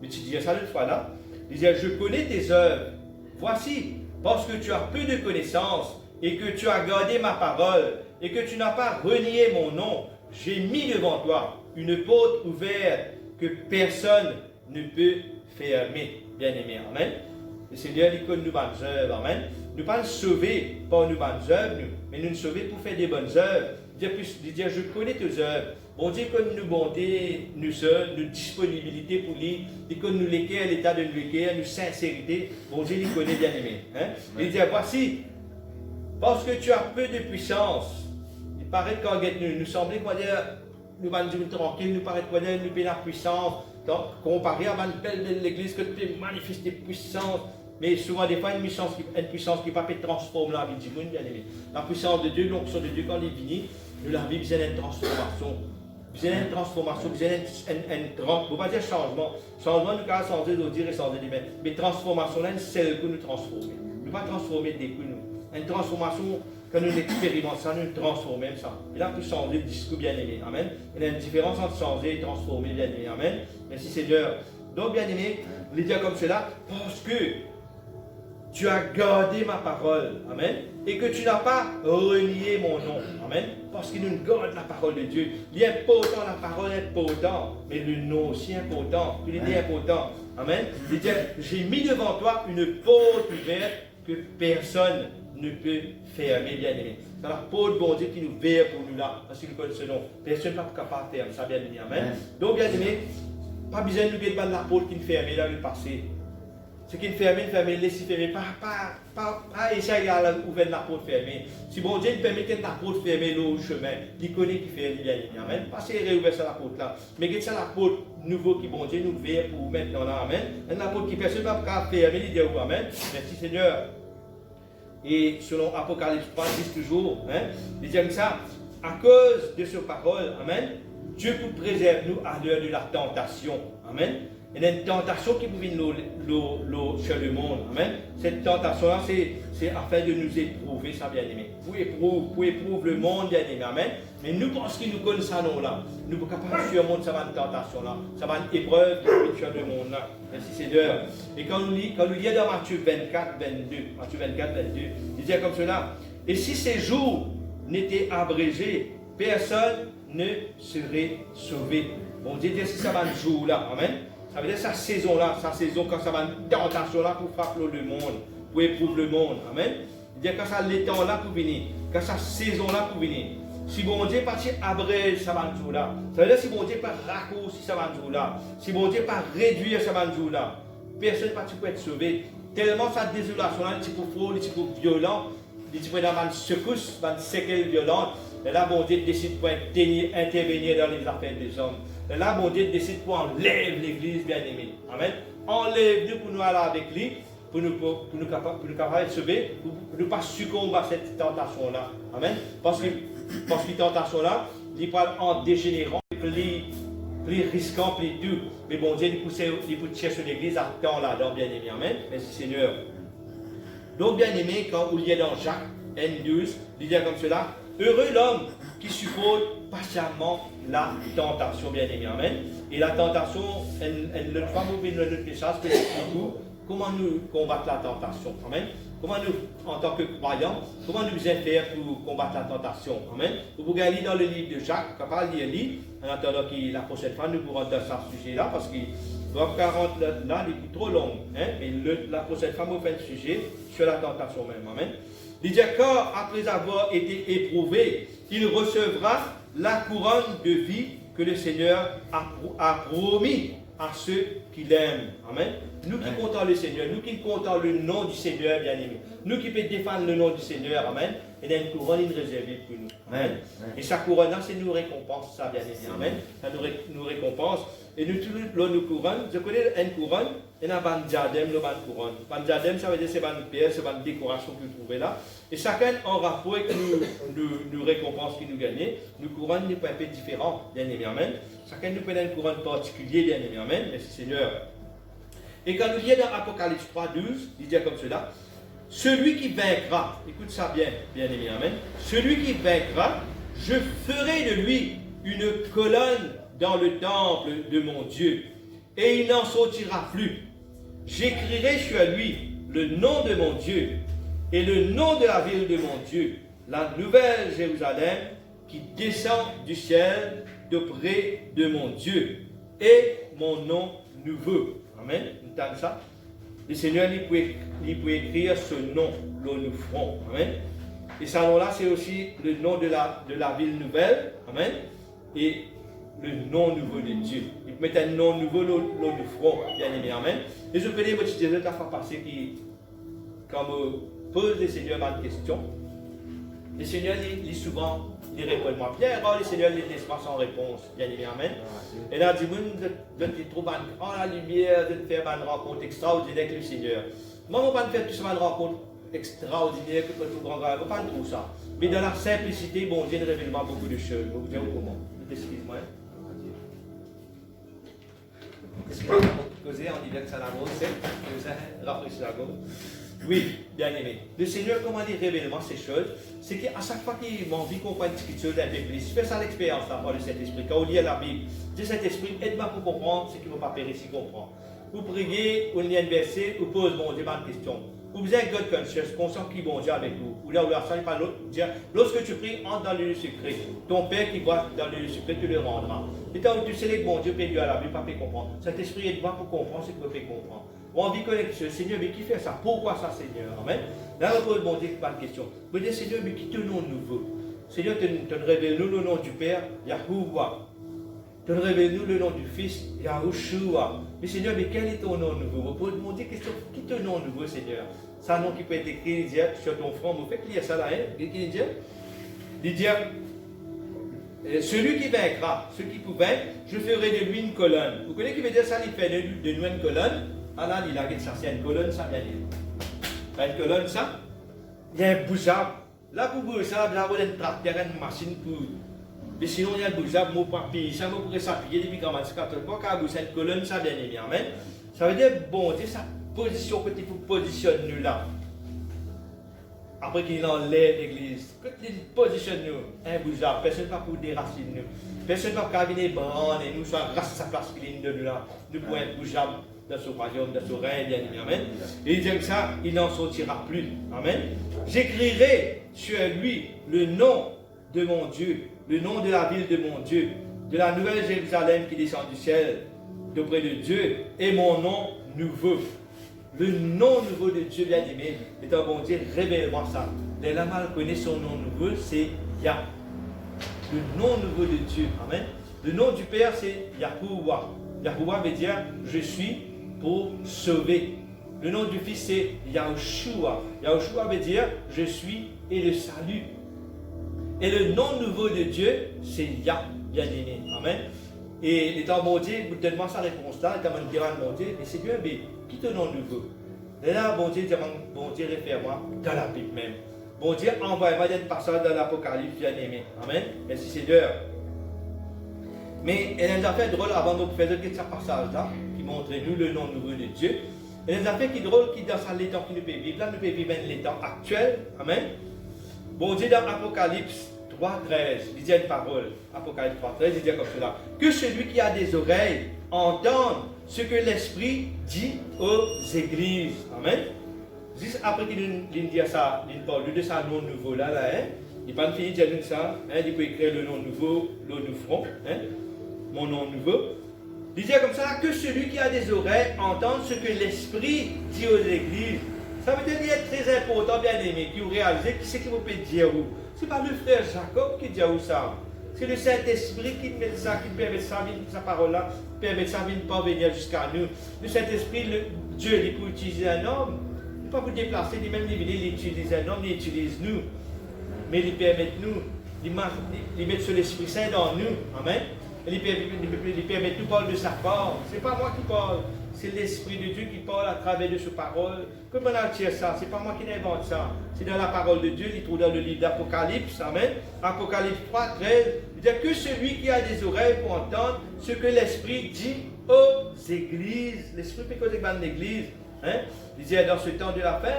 Mais tu dis ça l'autre fois là. Il dit, je connais tes œuvres. Voici, parce que tu as peu de connaissances et que tu as gardé ma parole et que tu n'as pas renié mon nom, j'ai mis devant toi une porte ouverte que personne ne peut fermer. Bien-aimé, amen. Le Seigneur, il connaît nos bonnes œuvres, amen. Nous ne pas nous sauver par nos bonnes œuvres, mais nous sauver pour faire des bonnes œuvres. Dire, je connais tes œuvres. Bon Dieu connaît nos bontés, nous seuls, nos disponibilités pour lui. Il connaît nous l'équerre, l'état de nous l'équerre, nos sincérité. Bon Dieu, il connaît, bien-aimé. Hein? Il dit, voici, parce que tu as peu de puissance, il paraît qu'en nous semblait qu'on dire, nous allons dire tranquille, nous paraît qu'on dire, nous avons la puissance. Donc, comparé à une belle l'église, que tu peux manifester puissance. Mais souvent, des fois, une puissance qui ne peut pas transformer la vie du monde, bien aimé. La puissance de Dieu, l'onction de Dieu, quand il est fini, nous la vie besoin d'une transformation. Besoin d'une transformation, besoin d'une transformation. On va dire changement. Changement, nous avons changé de dire et changer de mettre. Mais transformation, là, c'est celle que nous transformer. Nous ne pas transformer des coups, nous. Une transformation, quand nous expérimentons ça, nous transformons ça. Et là, nous changer le discours, bien aimé. Amen. Il y a une différence entre changer et transformer, bien aimé. Amen. Merci Seigneur. Donc, bien aimé, les dire comme cela, parce que tu as gardé ma parole, amen, et que tu n'as pas renié mon nom, amen, parce que nous gardons la parole de Dieu. Il est important, la parole est importante, mais le nom aussi est important, il est important, amen. Il dit, j'ai mis devant toi une porte ouverte que personne ne peut fermer, bien aimé. C'est la porte, bon Dieu, qui nous verre pour nous là, parce qu'il connaît ce nom. Personne n'est pas capable de faire ça, bien aimé, amen. Donc, bien aimé, pas besoin de nous garder la porte qui nous ferme dans le passé. Ce qui est fermé, laissez fermer. Pas essayer d'ouvrir la porte fermée. Si bon Dieu permet que la porte fermée au chemin, il connaît qui fait bien. Amen. Passez et réouvrir la porte là. Mais que c'est la porte nouveau qui bon Dieu nous ouvre pour maintenant là. Amen. La porte qui personne ne peut pas fermer, il dit amen. Merci Seigneur. Et selon Apocalypse 3, il dit toujours, hein, il dit comme ça, à cause de ce parole, amen, Dieu vous préserve nous à l'heure de la tentation. Amen. Il y a une tentation qui peut venir sur le monde. Amen. Cette tentation-là, c'est afin de nous éprouver, ça bien aimé. Pour éprouver le monde, bien aimé. Amen. Mais nous, parce qu'ils nous connaissent ça, là, nous sommes capables de surmonter cette tentation-là. Ça va une épreuve qui est sur le monde. Là. Merci Seigneur. Et quand nous lisons dans Matthieu 24, 22, il dit comme cela. Et si ces jours n'étaient abrégés, personne ne serait sauvé. Bon Dieu, si ça va un jour là. Amen. Ça veut dire sa saison-là, quand ça va une tentation-là pour frapper le monde, pour éprouver le monde. Amen. Il dit quand ça l'étang-là pour venir, quand ça saison-là pour venir. Si bon Dieu pas abrège ça va un jour-là, ça veut dire si bon Dieu pas raccourcir ça va un jour-là, si bon Dieu pas réduire ça va un jour-là, personne ne peut être sauvé. Tellement sa désolation-là, il est trop violent, il est dans une secousse, dans une séquelle violente. Et là, bon Dieu décide pour intervenir dans les affaires des hommes. Et là, bon Dieu décide pour enlever l'église bien-aimée. Amen. Enlève-nous pour nous aller avec lui, pour nous capables de sauver, pour ne pas succomber à cette tentation-là. Amen. Parce que cette tentation-là, il parle en dégénérant, plus risquant, plus dur. Mais bon Dieu, il pousse chercher l'église à temps là-dedans, bien-aimé. Amen. Merci Seigneur. Donc, bien-aimé, quand vous liez dans Jacques N12, il dit comme cela. Heureux l'homme qui supporte patiemment la tentation, bien aimé. Amen. Et la tentation, notre femme ouvre notre message, comment nous combattre la tentation. Amen. Comment nous, en tant que croyants, comment nous faire pour combattre la tentation. Amen. Vous pouvez lire dans le livre de Jacques, capable de lire, en attendant que la prochaine fois nous pourrons dans ce sujet-là, parce qu'il doit 40 là, il est trop long. Hein? Mais la prochaine fois, nous faisons un sujet sur la tentation même. Amen. Il dit quand, après avoir été éprouvé, il recevra la couronne de vie que le Seigneur a promis à ceux qui l'aiment. Amen. Nous qui comptons le Seigneur, nous qui comptons le nom du Seigneur, bien aimé, nous qui pouvons défendre le nom du Seigneur, amen, il y a une couronne réservée pour nous. Amen. Et sa couronne, c'est nous récompense, ça, bien aimé. Amen. Ça nous récompense. Et nous, nous couronne, je connais une couronne, il y a un diadème, une couronne. Un diadème, ça veut dire c'est une pierre, c'est une décoration que vous trouvez là. Et chacun en rapport avec nous récompense qui nous gagnent. Nous couronne n'est pas un peu différent, bien aimé. Amen. Chacun nous prend une couronne particulière, bien aimé. Amen. Merci Seigneur. Et quand nous lisons dans Apocalypse 3, 12, il dit comme cela. Celui qui vaincra, écoute ça bien, bien aimé, amen. Celui qui vaincra, je ferai de lui une colonne dans le temple de mon Dieu, et il n'en sortira plus. J'écrirai sur lui le nom de mon Dieu et le nom de la ville de mon Dieu, la nouvelle Jérusalem qui descend du ciel d'auprès de mon Dieu, et mon nom nouveau. Amen. Vous entendez ça? Le Seigneur, il peut écrire ce nom, le nous ferons. Amen. Et ce nom-là, c'est aussi le nom de la ville nouvelle. Amen. Et le nom nouveau de Dieu. Il peut mettre un nom nouveau, le nous ferons. Bien aimé. Amen. Et je connais votre Jésus, la fois passée, qui, quand me pose le Seigneur une question, le Seigneur lit souvent, il répond moi Pierre, oh, le Seigneur ne laisse pas sans réponse. Bien aimé. Amen. Et là, il dit, de trouver la lumière, de faire une rencontre extraordinaire avec le Seigneur. Moi, on ne va pas faire tout ça, une rencontre extraordinaire, que tout grand grave, on ne va pas tout ça. Mais dans la simplicité, bon Dieu ne révèle pas beaucoup de choses. Vous dire comment? Excuse-moi. Est-ce que vous causez en disant que ça la grosse, c'est rafraîchir la gorge? Oui, bien aimé. Le Seigneur, comment il révèle moi ces choses? C'est qu'à chaque fois qu'il m'a envie de comprendre quelque chose d'un peu plus, je fais ça l'expérience là, par le Saint-Esprit. Quand on lit la Bible, je dis Saint-Esprit, aide-moi pour comprendre ce qui ne va pas périr si comprend. Vous priez, vous lisez un verset, vous posez bon Dieu une question. Vous avez God conscious, conscient qui bon Dieu avec vous. Ou là où la salle par l'autre, dire, lorsque tu pries, entre dans le lieu secret. Ton Père qui voit dans le lieu secret te le rendra. Et tant que tu sais que bon Dieu peut Dieu à la Bible, pas peut comprendre. Cet esprit aide-moi pour comprendre ce que vous pouvez comprendre. On vit connexion, Seigneur, mais qui fait ça? Pourquoi ça, Seigneur? Amen. Là, on pose bon Dieu pas de question. Vous dites, Seigneur, mais qui te nom nouveau? Seigneur, te révèle-nous le nom du Père, Yahuwah. Te révèle-nous le nom du Fils, Yahushua. Mais Seigneur, mais quel est ton nom nouveau? Vous posez mon Dieu question, qui te nom nouveau, Seigneur? C'est un nom qui peut être écrit sur ton front. Vous faites lire ça là, hein? Il dit, celui qui vaincra, celui qui peut vaincre, je ferai de lui une colonne. Vous connaissez qui veut dire ça? Il fait de nous une colonne. Ah là, il a dit ça, c'est une colonne, ça vient dire. Une colonne, ça, il y a un bousable. Là, pour bousable, là, il y a un tracteur, une machine pour. Mais sinon, il y a un bousable, mon papier, ça, vous pourrez s'appuyer depuis quand même. C'est une colonne, ça vient dire. Amen. Ça veut dire, bon, c'est sa position, quand il faut positionner nous là. Après qu'il enlève l'église, quand il positionne nous, un bousable, personne ne va pour déraciner nous. Personne ne va venir branler nous, soit grâce à sa place qu'il de nous là. Nous pouvons être bousable dans son royaume, dans son règne, bien aimé. Amen. Et il dit que ça, il n'en sortira plus. Amen. J'écrirai sur lui le nom de mon Dieu, le nom de la ville de mon Dieu, de la nouvelle Jérusalem qui descend du ciel, d'auprès de Dieu, et mon nom nouveau. Le nom nouveau de Dieu, bien aimé, est un bon Dieu, révèle-moi ça. Les lamas connaissent son nom nouveau, c'est Yah. Le nom nouveau de Dieu. Amen. Le nom du Père, c'est Yahuwah. Yahuwah veut dire je suis pour sauver. Le nom du Fils, c'est Yahushua. Yahushua veut dire je suis et le salut. Et le nom nouveau de Dieu, c'est Yah, bien aimé. Amen. Et l'étant bon Dieu, vous donne-moi sa réponse là, l'étant mon Dieu, bon Dieu, mais c'est Dieu, mais qui te nom nouveau? Et là, bon Dieu, bon Dieu, réfère-moi dans la Bible même. Bon Dieu, envoie-moi des passages dans l'Apocalypse, bien aimé. Amen. Merci Seigneur. Mais elle nous a fait drôle avant de faire ce passage là, qui montre nous le nom nouveau de Dieu. Elle nous a fait qui drôle qui dans l'état qui nous peut vivre. Là, nous pouvons vivre l'état actuel. Amen. Bon Dieu, dans Apocalypse 3.13, il dit une parole. Apocalypse 3.13, il dit comme cela. Que celui qui a des oreilles entende ce que l'Esprit dit aux églises. Amen. Juste après qu'il dit ça, il parle de ça nom nouveau là, hein. Il n'a pas fini de dire ça, hein. Il peut écrire le nom nouveau, le nous ferons, hein. Mon nom nouveau. Il dit comme ça, que celui qui a des oreilles entende ce que l'Esprit dit aux églises. Ça veut dire qu'il est très important, bien aimé, qui vous réalisez qui c'est qui vous peut dire où. Ce n'est pas le frère Jacob qui dit où ça. C'est le Saint-Esprit qui met ça, qui permet ça, sa parole-là, permet ça de parvenir jusqu'à nous. Le Saint-Esprit, Dieu, il peut utiliser un homme. Il ne peut pas vous déplacer, ni même il utilise un homme, il utilise nous. Mais il permet nous, il met sur l'Esprit Saint dans nous. Amen. Il permet de nous parler de sa part. Ce n'est pas moi qui parle, c'est l'Esprit de Dieu qui parle à travers de sa parole. Comment on tire ça? Ce n'est pas moi qui invente ça. C'est dans la parole de Dieu, il trouve dans le livre d'Apocalypse. Amen. Apocalypse 3, 13. Il dit que celui qui a des oreilles pour entendre ce que l'Esprit dit aux églises. L'Esprit peut causer dans l'église. Hein? Il dit dans ce temps de la fin,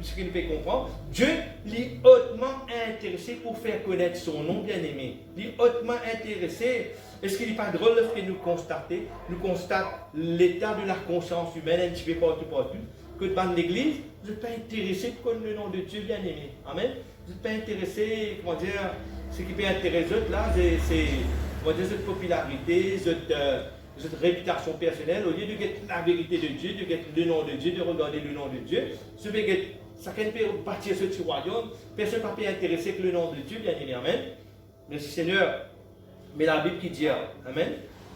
ce qu'il nous fait comprendre, Dieu est hautement intéressé pour faire connaître son nom bien-aimé. Il est hautement intéressé. Est-ce qu'il n'est pas drôle lorsque nous constate l'état de la conscience humaine un petit peu partout, que dans l'église, vous n'êtes pas intéressé pour le nom de Dieu bien aimé. Amen. Vous n'êtes pas intéressé, comment dire, ce qui peut intéresser les autres là, c'est cette popularité, cette réputation personnelle, au lieu de get la vérité de Dieu, de get le nom de Dieu, de regarder le nom de Dieu, ce que chacun peut bâtir ce petit royaume, personne ne peut intéresser que le nom de Dieu, bien aimé. Amen. Merci Seigneur. Mais la Bible qui dit, Amen,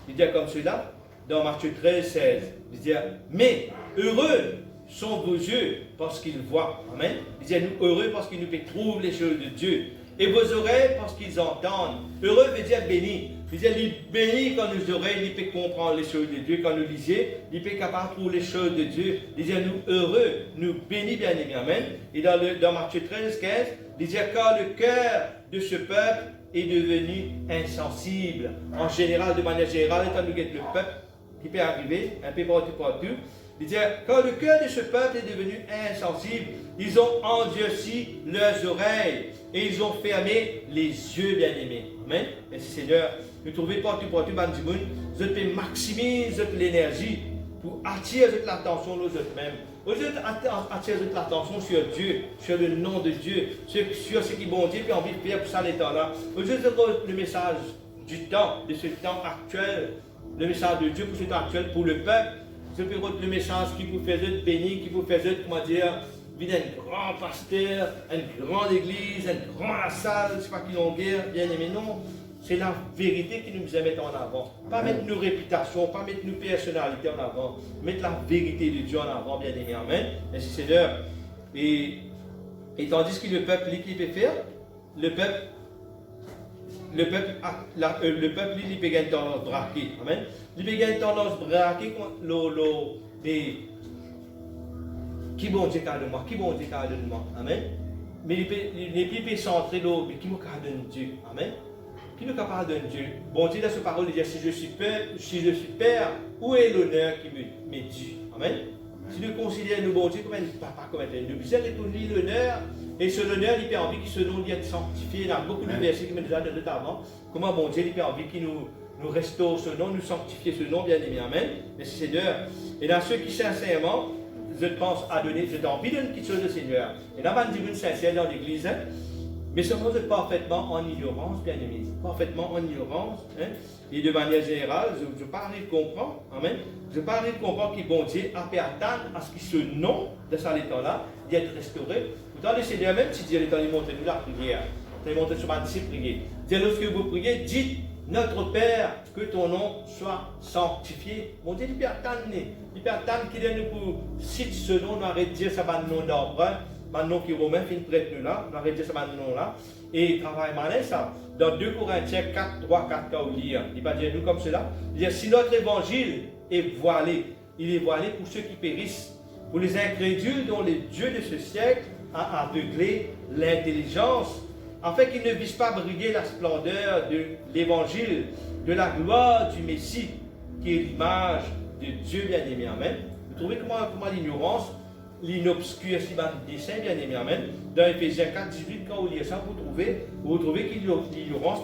il dit comme cela, dans Matthieu 13, 16, il dit, mais heureux sont vos yeux parce qu'ils voient. Amen. Il dit, nous heureux parce qu'ils nous trouvent les choses de Dieu. Et vos oreilles parce qu'ils entendent. Heureux veut dire béni. Il dit, il béni quand nos oreilles, il peut comprendre les choses de Dieu. Quand nous lisons, il peut capable de trouver les choses de Dieu. Il dit, nous heureux, nous bénis bien aimés. Amen. Et dans Matthieu 13, 15, il dit, car le cœur de ce peuple est devenu insensible. En général, de manière générale, étant donné que le peuple qui peut arriver, un peu partout, il dit, quand le cœur de ce peuple est devenu insensible, ils ont endurci leurs oreilles et ils ont fermé les yeux, bien-aimés. Amen. Merci Seigneur. Nous trouvons partout, Bandimoun, vous pouvez maximiser l'énergie pour attirer l'attention aux autres mêmes. Vous attirer l'attention sur Dieu, sur le nom de Dieu, sur ce qui bon Dieu a envie de faire pour ça les temps-là. Vous le message du temps, de ce temps actuel, le message de Dieu pour ce temps actuel, pour le peuple. Je peux le message qui vous faisait bénir, qui vous faisait, comment dire, venir un grand pasteur, une grande église, une grande salle, je ne sais pas qui l'ont guère, bien aimé, non. C'est la vérité qui nous met en avant. Pas mettre nos réputations, pas mettre nos personnalités en avant, mettre la vérité de Dieu en avant, bien aimé, amen. Merci Seigneur. Et tandis que le peuple, qui peut faire, le peuple, il peut gagner tendance braquer. Amen. Il peut gagner tendance braquer qui bon Dieu de moi, qui bon Dieu de moi. Amen. Mais il peut centrer mais qui me de Dieu. Amen. Qui nous capable de Dieu. Bon Dieu dans sa parole, il dit si je suis père, où est l'honneur qui m'est dû. Amen. Si nous considérons le bon Dieu comme un papa, comme un père, nous puissions retourner l'honneur. Et ce l'honneur, il a envie que ce nom soit sanctifié. Il y a beaucoup de versets qui me disent notamment comment bon Dieu il a envie qu'il nous restaure ce nom, nous sanctifier ce nom, bien aimé. Amen. Merci Seigneur. Et dans ceux qui sincèrement, je pense à donner, j'ai envie de donner quelque chose au Seigneur. Et dans ma divine sincère dans l'église, mais seulement vous êtes parfaitement en ignorance, bien aimé. Parfaitement en ignorance. Et de manière générale, je ne pas arriver de comprendre. Amen. Je ne pas arriver de comprendre que bon Dieu a pu attendre à ce que ce nom de cet état-là d'être restauré. Pourtant, le Seigneur, même si Dieu est en monter nous la prière, il monte sur ma disciple prier. Dieu, lorsque vous priez, dites notre Père, que ton nom soit sanctifié. Mon Dieu, il peut attendre. Il peut attendre qu'il nous pour citer ce nom, nous arrête de dire ça va nom d'emprunt, nom qui est romain, fin prêtre nous là, nous arrête de dire ça va nom là. Et travail malin ça. Dans 2 Corinthiens 4, 3, 4, quand vous lire, il va dire nous comme cela. Il dit si notre évangile est voilé, il est voilé pour ceux qui périssent, pour les incrédules dont le Dieu de ce siècle a aveuglé l'intelligence, afin qu'ils ne puissent pas briller la splendeur de l'évangile, de la gloire du Messie, qui est l'image de Dieu bien-aimé. Amen. Vous trouvez comment l'ignorance, l'inobscurci dans le dessin bien-aimé. Amen. Dans Ephésiens 4, 18, quand vous lisez ça, vous trouvez qu'il y a l'ignorance,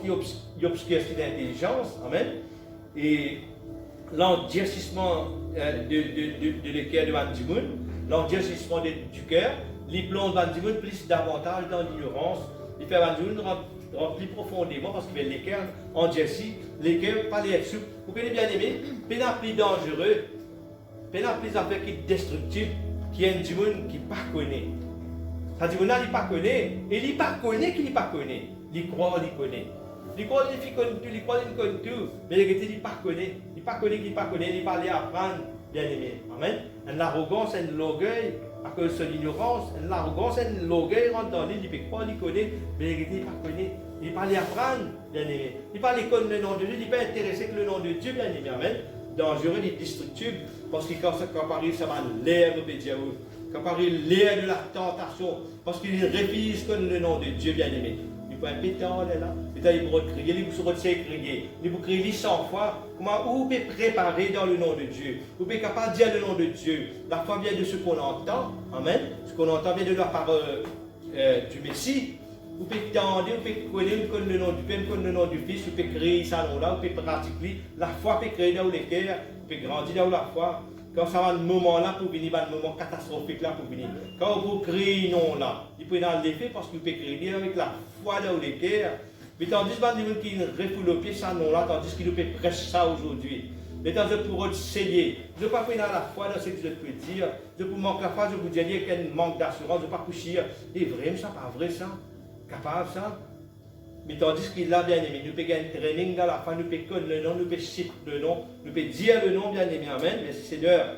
l'obscurci d'intelligence. Amen. Et l'endurcissement de l'équerre de Bandimoun, l'endurcissement du cœur, les plonge Bandimoun plus davantage dans l'ignorance. Il fait Bandimoun remplir profondément parce qu'il y a l'équerre endurci, l'équerre pas les souple. Vous pouvez bien aimer, mais la plus dangereux, mais la plus affaire qui est destructive, qui est un Bandimoun qui ne pas connaît. Ça dit, il ne pas connaît, et il ne pas connaît qu'il ne pas connaît. Il croit qu'il connaît. Il croit qu'il connaît tout, il croit qu'il connaît tout, mais il ne pas connaît. Il ne pas connaît qu'il ne pas connaît, il ne pas aller apprendre, bien aimé. Amen. L'arrogance et l'orgueil, à cause de l'ignorance, l'arrogance et l'orgueil rentrent dans lui, il peut croire qu'il connaît, mais il ne pas connaît. Il ne pas aller apprendre, bien aimé. Il ne pas aller connaître le nom de Dieu, il ne pas intéressé que le nom de Dieu, bien aimé. Amen. Dangereux, il est destructible, parce que quand Paris, ça va l'air de Dieu. Quand Paris, l'air de la tentation, parce qu'il refuse le nom de Dieu, bien aimé. Il faut un pétant, là. Il faut crier, il faut crier. Il faut crier 100 fois. Comment vous pouvez préparer dans le nom de Dieu. Vous pouvez capable de dire le nom de Dieu. La foi vient de ce qu'on entend. Amen. Ce qu'on entend vient de la parole du Messie. Vous pouvez tendre, vous pouvez connaître le nom du Père, le nom du Fils. Vous pouvez créer ça là, vous pouvez pratiquer. La foi peut créer dans les cœurs. Vous pouvez grandir dans la foi. quand ça va un moment là pour venir, un moment catastrophique là pour venir. Quand vous créez non là, il peut dans l'effet parce que vous pouvez créer avec la foi dans les cœurs. Mais tandis que les gens qui refoulent ça non là, tandis qu'ils peuvent prêcher ça aujourd'hui. Mais dans le pour essayer, je ne peux pas faire la foi dans ce que je peux dire. Je peux manquer la foi, je vous dis qu'il y a un manque d'assurance, je ne peux pas coucher. Et vrai ça, pas vrai ça, capable ça. Mais tandis qu'il a bien aimé, nous pouvons gagner un training dans la foi, nous pouvons connaître le nom, nous pouvons citer le nom, nous pouvons dire le nom bien aimé, amen. Merci Seigneur.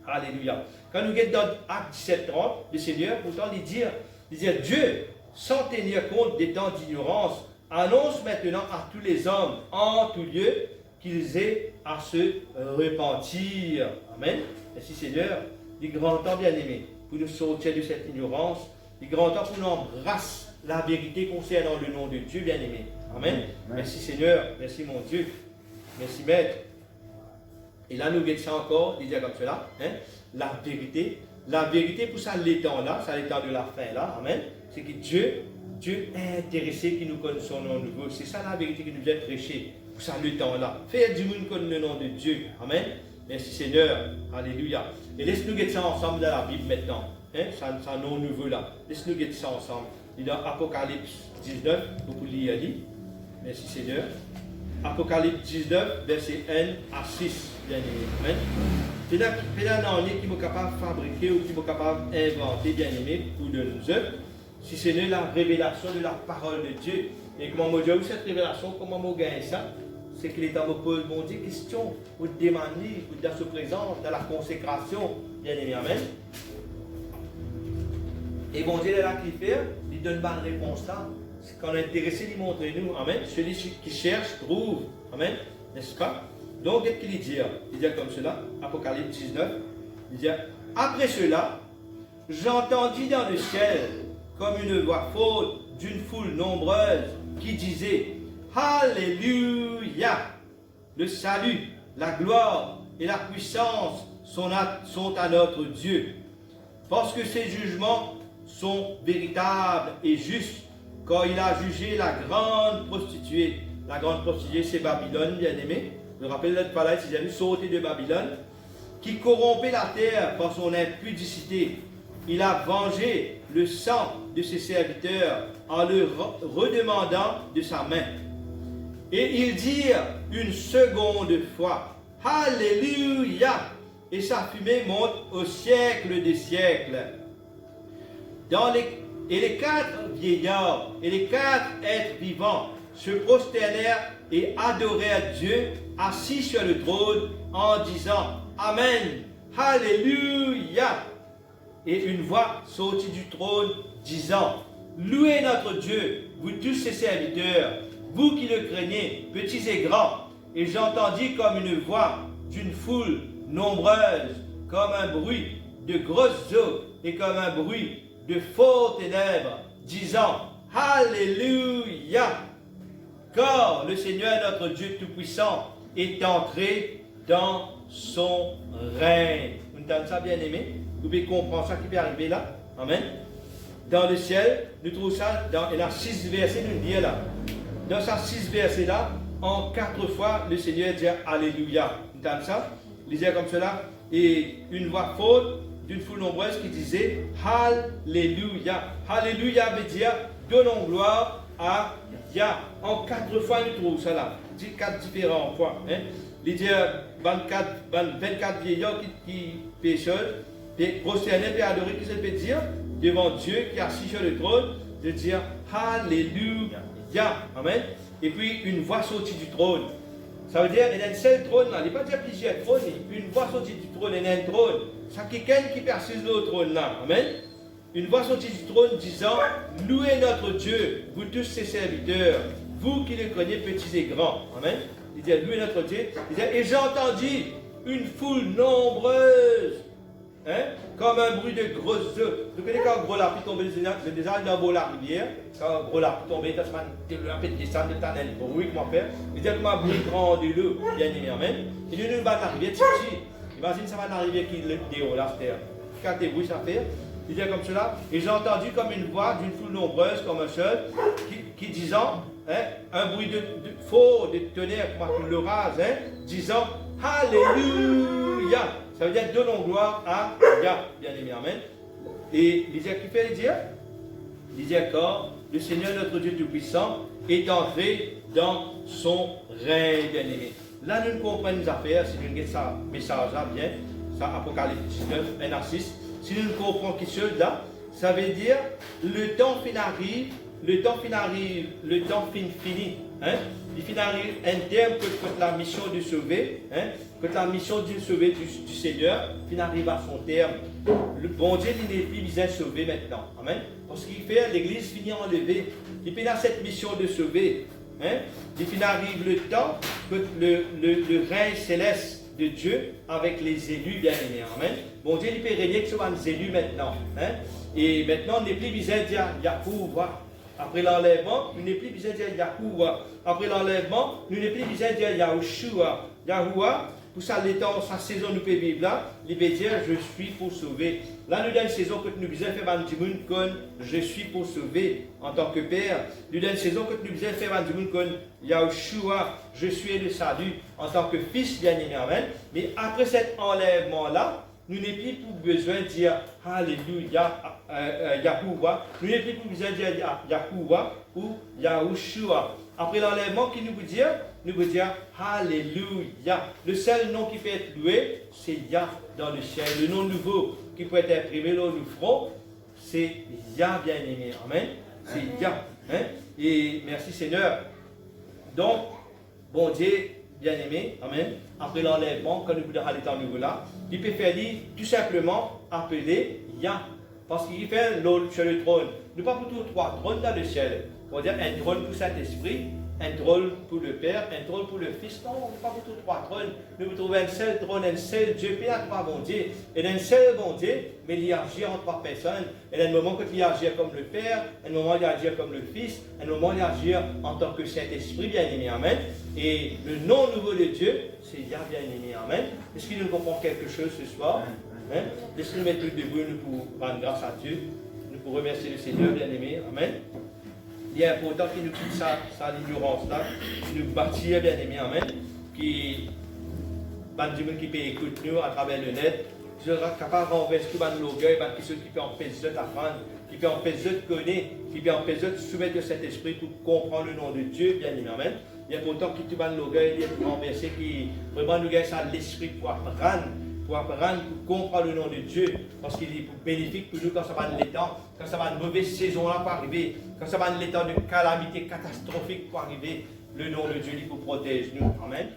Alléluia. Quand nous sommes dans Acte 17:30, le Seigneur, pourtant, il dit Dieu, sans tenir compte des temps d'ignorance, annonce maintenant à tous les hommes, en tout lieu, qu'ils aient à se repentir. Amen. Merci Seigneur. Les grands temps bien aimés, pour nous sortir de cette ignorance, les grands temps pour nous embrasser la vérité concernant le nom de Dieu bien-aimé. Amen. Amen. Merci Seigneur. Merci mon Dieu. Merci Maître. Et là, nous guettons ça encore, il dit comme cela. Hein? La vérité pour ça, l'étang là, ça l'étang de la fin là. Amen. C'est que Dieu est intéressé qu'il nous connaisse son nom nouveau. C'est ça la vérité qui nous vient prêcher. Pour ça, le temps là. Faire du monde connaître le nom de Dieu. Amen. Merci Seigneur. Alléluia. Et laisse-nous guetter ça ensemble dans la Bible maintenant. Hein? Ça nom nouveau là. Laisse-nous guetter ça ensemble. Il est dans Apocalypse 19, beaucoup lire. Merci Seigneur. Apocalypse 19, verset 1 à 6. Bien aimé. Amen. C'est là qui est capable de fabriquer ou qui est capable d'inventer, bien aimé, pour de nous œuvres. Si ce n'est la révélation de la parole de Dieu. Et comment je dis cette révélation, comment je gagne ça? C'est que l'État me pose mon Dieu question, ou demander, ou dans sa présence, dans la consécration. Bien aimé. Amen. Et bon Dieu est là qui fait, il donne pas de réponse là. C'est qu'on est intéressé d'y montrer nous. Amen. Celui qui cherche, trouve. Amen. N'est-ce pas? Donc, qu'est-ce qu'il dit? Il dit comme cela, Apocalypse 19. Il dit, après cela, j'entendis dans le ciel, comme une voix forte d'une foule nombreuse, qui disait, Alléluia! Le salut, la gloire et la puissance sont à notre Dieu. Parce que ses jugements sont véritables et justes, quand il a jugé la grande prostituée. La grande prostituée, c'est Babylone, bien aimé. Je me rappelle l'autre fois là, ils avaient sauté de Babylone, qui corrompait la terre par son impudicité. Il a vengé le sang de ses serviteurs en le redemandant de sa main. Et ils dirent une seconde fois, Alléluia! Et sa fumée monte au siècle des siècles. Et les 4 vieillards et les 4 êtres vivants se prosternèrent et adorèrent Dieu assis sur le trône en disant Amen, Alléluia. Et une voix sortit du trône disant Louez notre Dieu, vous tous ses serviteurs, vous qui le craignez, petits et grands. Et j'entendis comme une voix d'une foule nombreuse, comme un bruit de grosses eaux et comme un bruit de fortes ténèbres, disant Alléluia, car le Seigneur notre Dieu Tout-Puissant est entré dans son règne. Vous entendez ça, bien aimé? Vous pouvez comprendre ça qui peut arriver là. Amen. Dans le ciel, nous trouvons ça dans la 6 versets, nous dit là. Dans ces 6 versets là, en 4 fois, le Seigneur dit Alléluia. Vous entendez ça? Lisez comme cela. Et une voix forte d'une foule nombreuse qui disait Alléluia. Alléluia veut dire donnons gloire à Yah. En 4 fois, nous trouvons ça là. 4 différentes fois. Hein? Il dit 24 vieillards qui pécheurs, prosternés et adorés, qui se peut dire devant Dieu qui est assis sur le trône, de dire Alléluia. Amen. Et puis une voix sortie du trône. Ça veut dire il y a un seul trône là. Il n'y a pas dire plusieurs trônes. Une voix sortie du trône, il y a un trône. C'est quelqu'un qui persiste le trône là. Amen. Une voix sortie du trône disant Louez notre Dieu, vous tous ses serviteurs, vous qui le craignez petits et grands. Amen. Il dit Louez notre Dieu. Il dit, et j'ai entendu une foule nombreuse, hein, comme un bruit de grosses eaux. Vous connaissez quand un gros lapis tombait dans la rivière, quand un gros lapis tombait, ça se la pète descendre de ta naine. Oui, comment faire? Il dit comme un bruit grand de l'eau, bien aimé. Amen. Il dit nous va dans la rivière, titi. Imagine ça va dans la rivière qui est déhaut là, terre. Quand tes bruits ça fait. Il dit comme cela, et j'ai entendu comme une voix d'une foule nombreuse, comme un seul, qui disant, hein, un bruit de faux, de tonnerre, comme l'orage, hein, disant Alléluia. Ça veut dire donnons gloire à Yah, bien aimé, amen. Et il dit qui fait dire? Il dit encore, le Seigneur notre Dieu Tout-Puissant est entré dans son règne, bien aimé. Là, nous comprenons nos affaires, si nous regardons ça, message là, bien, ça, Apocalypse 19, 1 à 6. Si nous comprenons quelque chose là, ça veut dire le temps fin arrive, le temps fini. Hein? Il fin arrive un terme que la mission de sauver, hein? Que la mission de sauver du Seigneur fin arrive à son terme. Le bon Dieu, il n'est plus besoin de sauver maintenant. Amen. Parce qu'il fait, l'Église finit enlevée. Il fait dans cette mission de sauver. Hein? Il fin arrive le temps que le règne céleste de Dieu avec les élus bien-aimés. Amen. Bon Dieu, il peut régner que ce soit les élus maintenant. Hein? Et maintenant, on n'est plus besoin de dire Yahuwah. Après l'enlèvement, nous n'est plus besoin de dire Yahuwah. Après l'enlèvement, nous n'est plus besoin de dire Yahushua. Yahuwah, pour ça, l'état, sa saison, nous peut vivre là, il veut dire je suis pour sauver. Là, nous dans une saison que nous besoin de faire comme je suis pour sauver en tant que père. Nous dans une saison que nous besoin de faire comme Yahushua, je suis le salut en tant que fils bien-aimé. Amen. Mais après cet enlèvement-là, nous n'avons plus pour besoin de dire Alléluia, Yahuwah. Nous n'avons plus pour besoin de dire Yahuwah ou Yahushua. Après l'enlèvement, qui nous veut dire? Nous veut dire Alléluia. Le seul nom qui peut être loué, c'est Yah dans le ciel. Le nom nouveau qui peut être imprimé dans le front, c'est Yah bien-aimé. Amen. C'est Yah. Hein? Et merci Seigneur. Donc, bon Dieu bien-aimé, amen. Après l'enlèvement, quand nous voulons aller dans le nouveau là, il peut faire tout simplement appeler Yah. Parce qu'il fait l'autre sur le trône. Nous pas pour trois trônes dans le ciel. On va dire un trône pour Saint-Esprit, un trône pour le Père, un trône pour le Fils. Non, on pas pour trois trônes. Nous trouvons un seul trône, un seul Dieu, Père, trois bon Dieu. Et un seul bon Dieu, mais il agit en trois personnes. Et à un moment que il agit comme le Père, à un moment il agit comme le Fils, à un moment il agit en tant que Saint-Esprit, bien-aimé, amen. Et le nom nouveau de Dieu, c'est Yah, bien-aimé, amen. Est-ce qu'il nous comprend quelque chose ce soir? Hein? Laissez-nous mettre debout, nous pour rendre grâce à Dieu, nous pour remercier le Seigneur, bien-aimé, amen. Il est important qu'il nous quitte sa ignorance-là, qu'il nous bâtir, bien-aimé, amen, qui peut écouter nous à travers le net, qui sera capable de renverser tout l'orgueil, qui peut empêcher d'apprendre, qui peut empêcher de connaître, qui peut empêcher de soumettre le Saint-Esprit pour comprendre le nom de Dieu, bien-aimé, amen. Il est important qu'il tout l'orgueil, il est renversé, qui vraiment nous gagne ça l'esprit pour apprendre, pour comprendre le nom de Dieu, parce qu'il est bénéfique pour nous quand ça va de l'état, quand ça va de mauvaise saison là pour arriver, quand ça va de l'état de calamité catastrophique pour arriver, le nom de Dieu il pour protéger nous. Amen.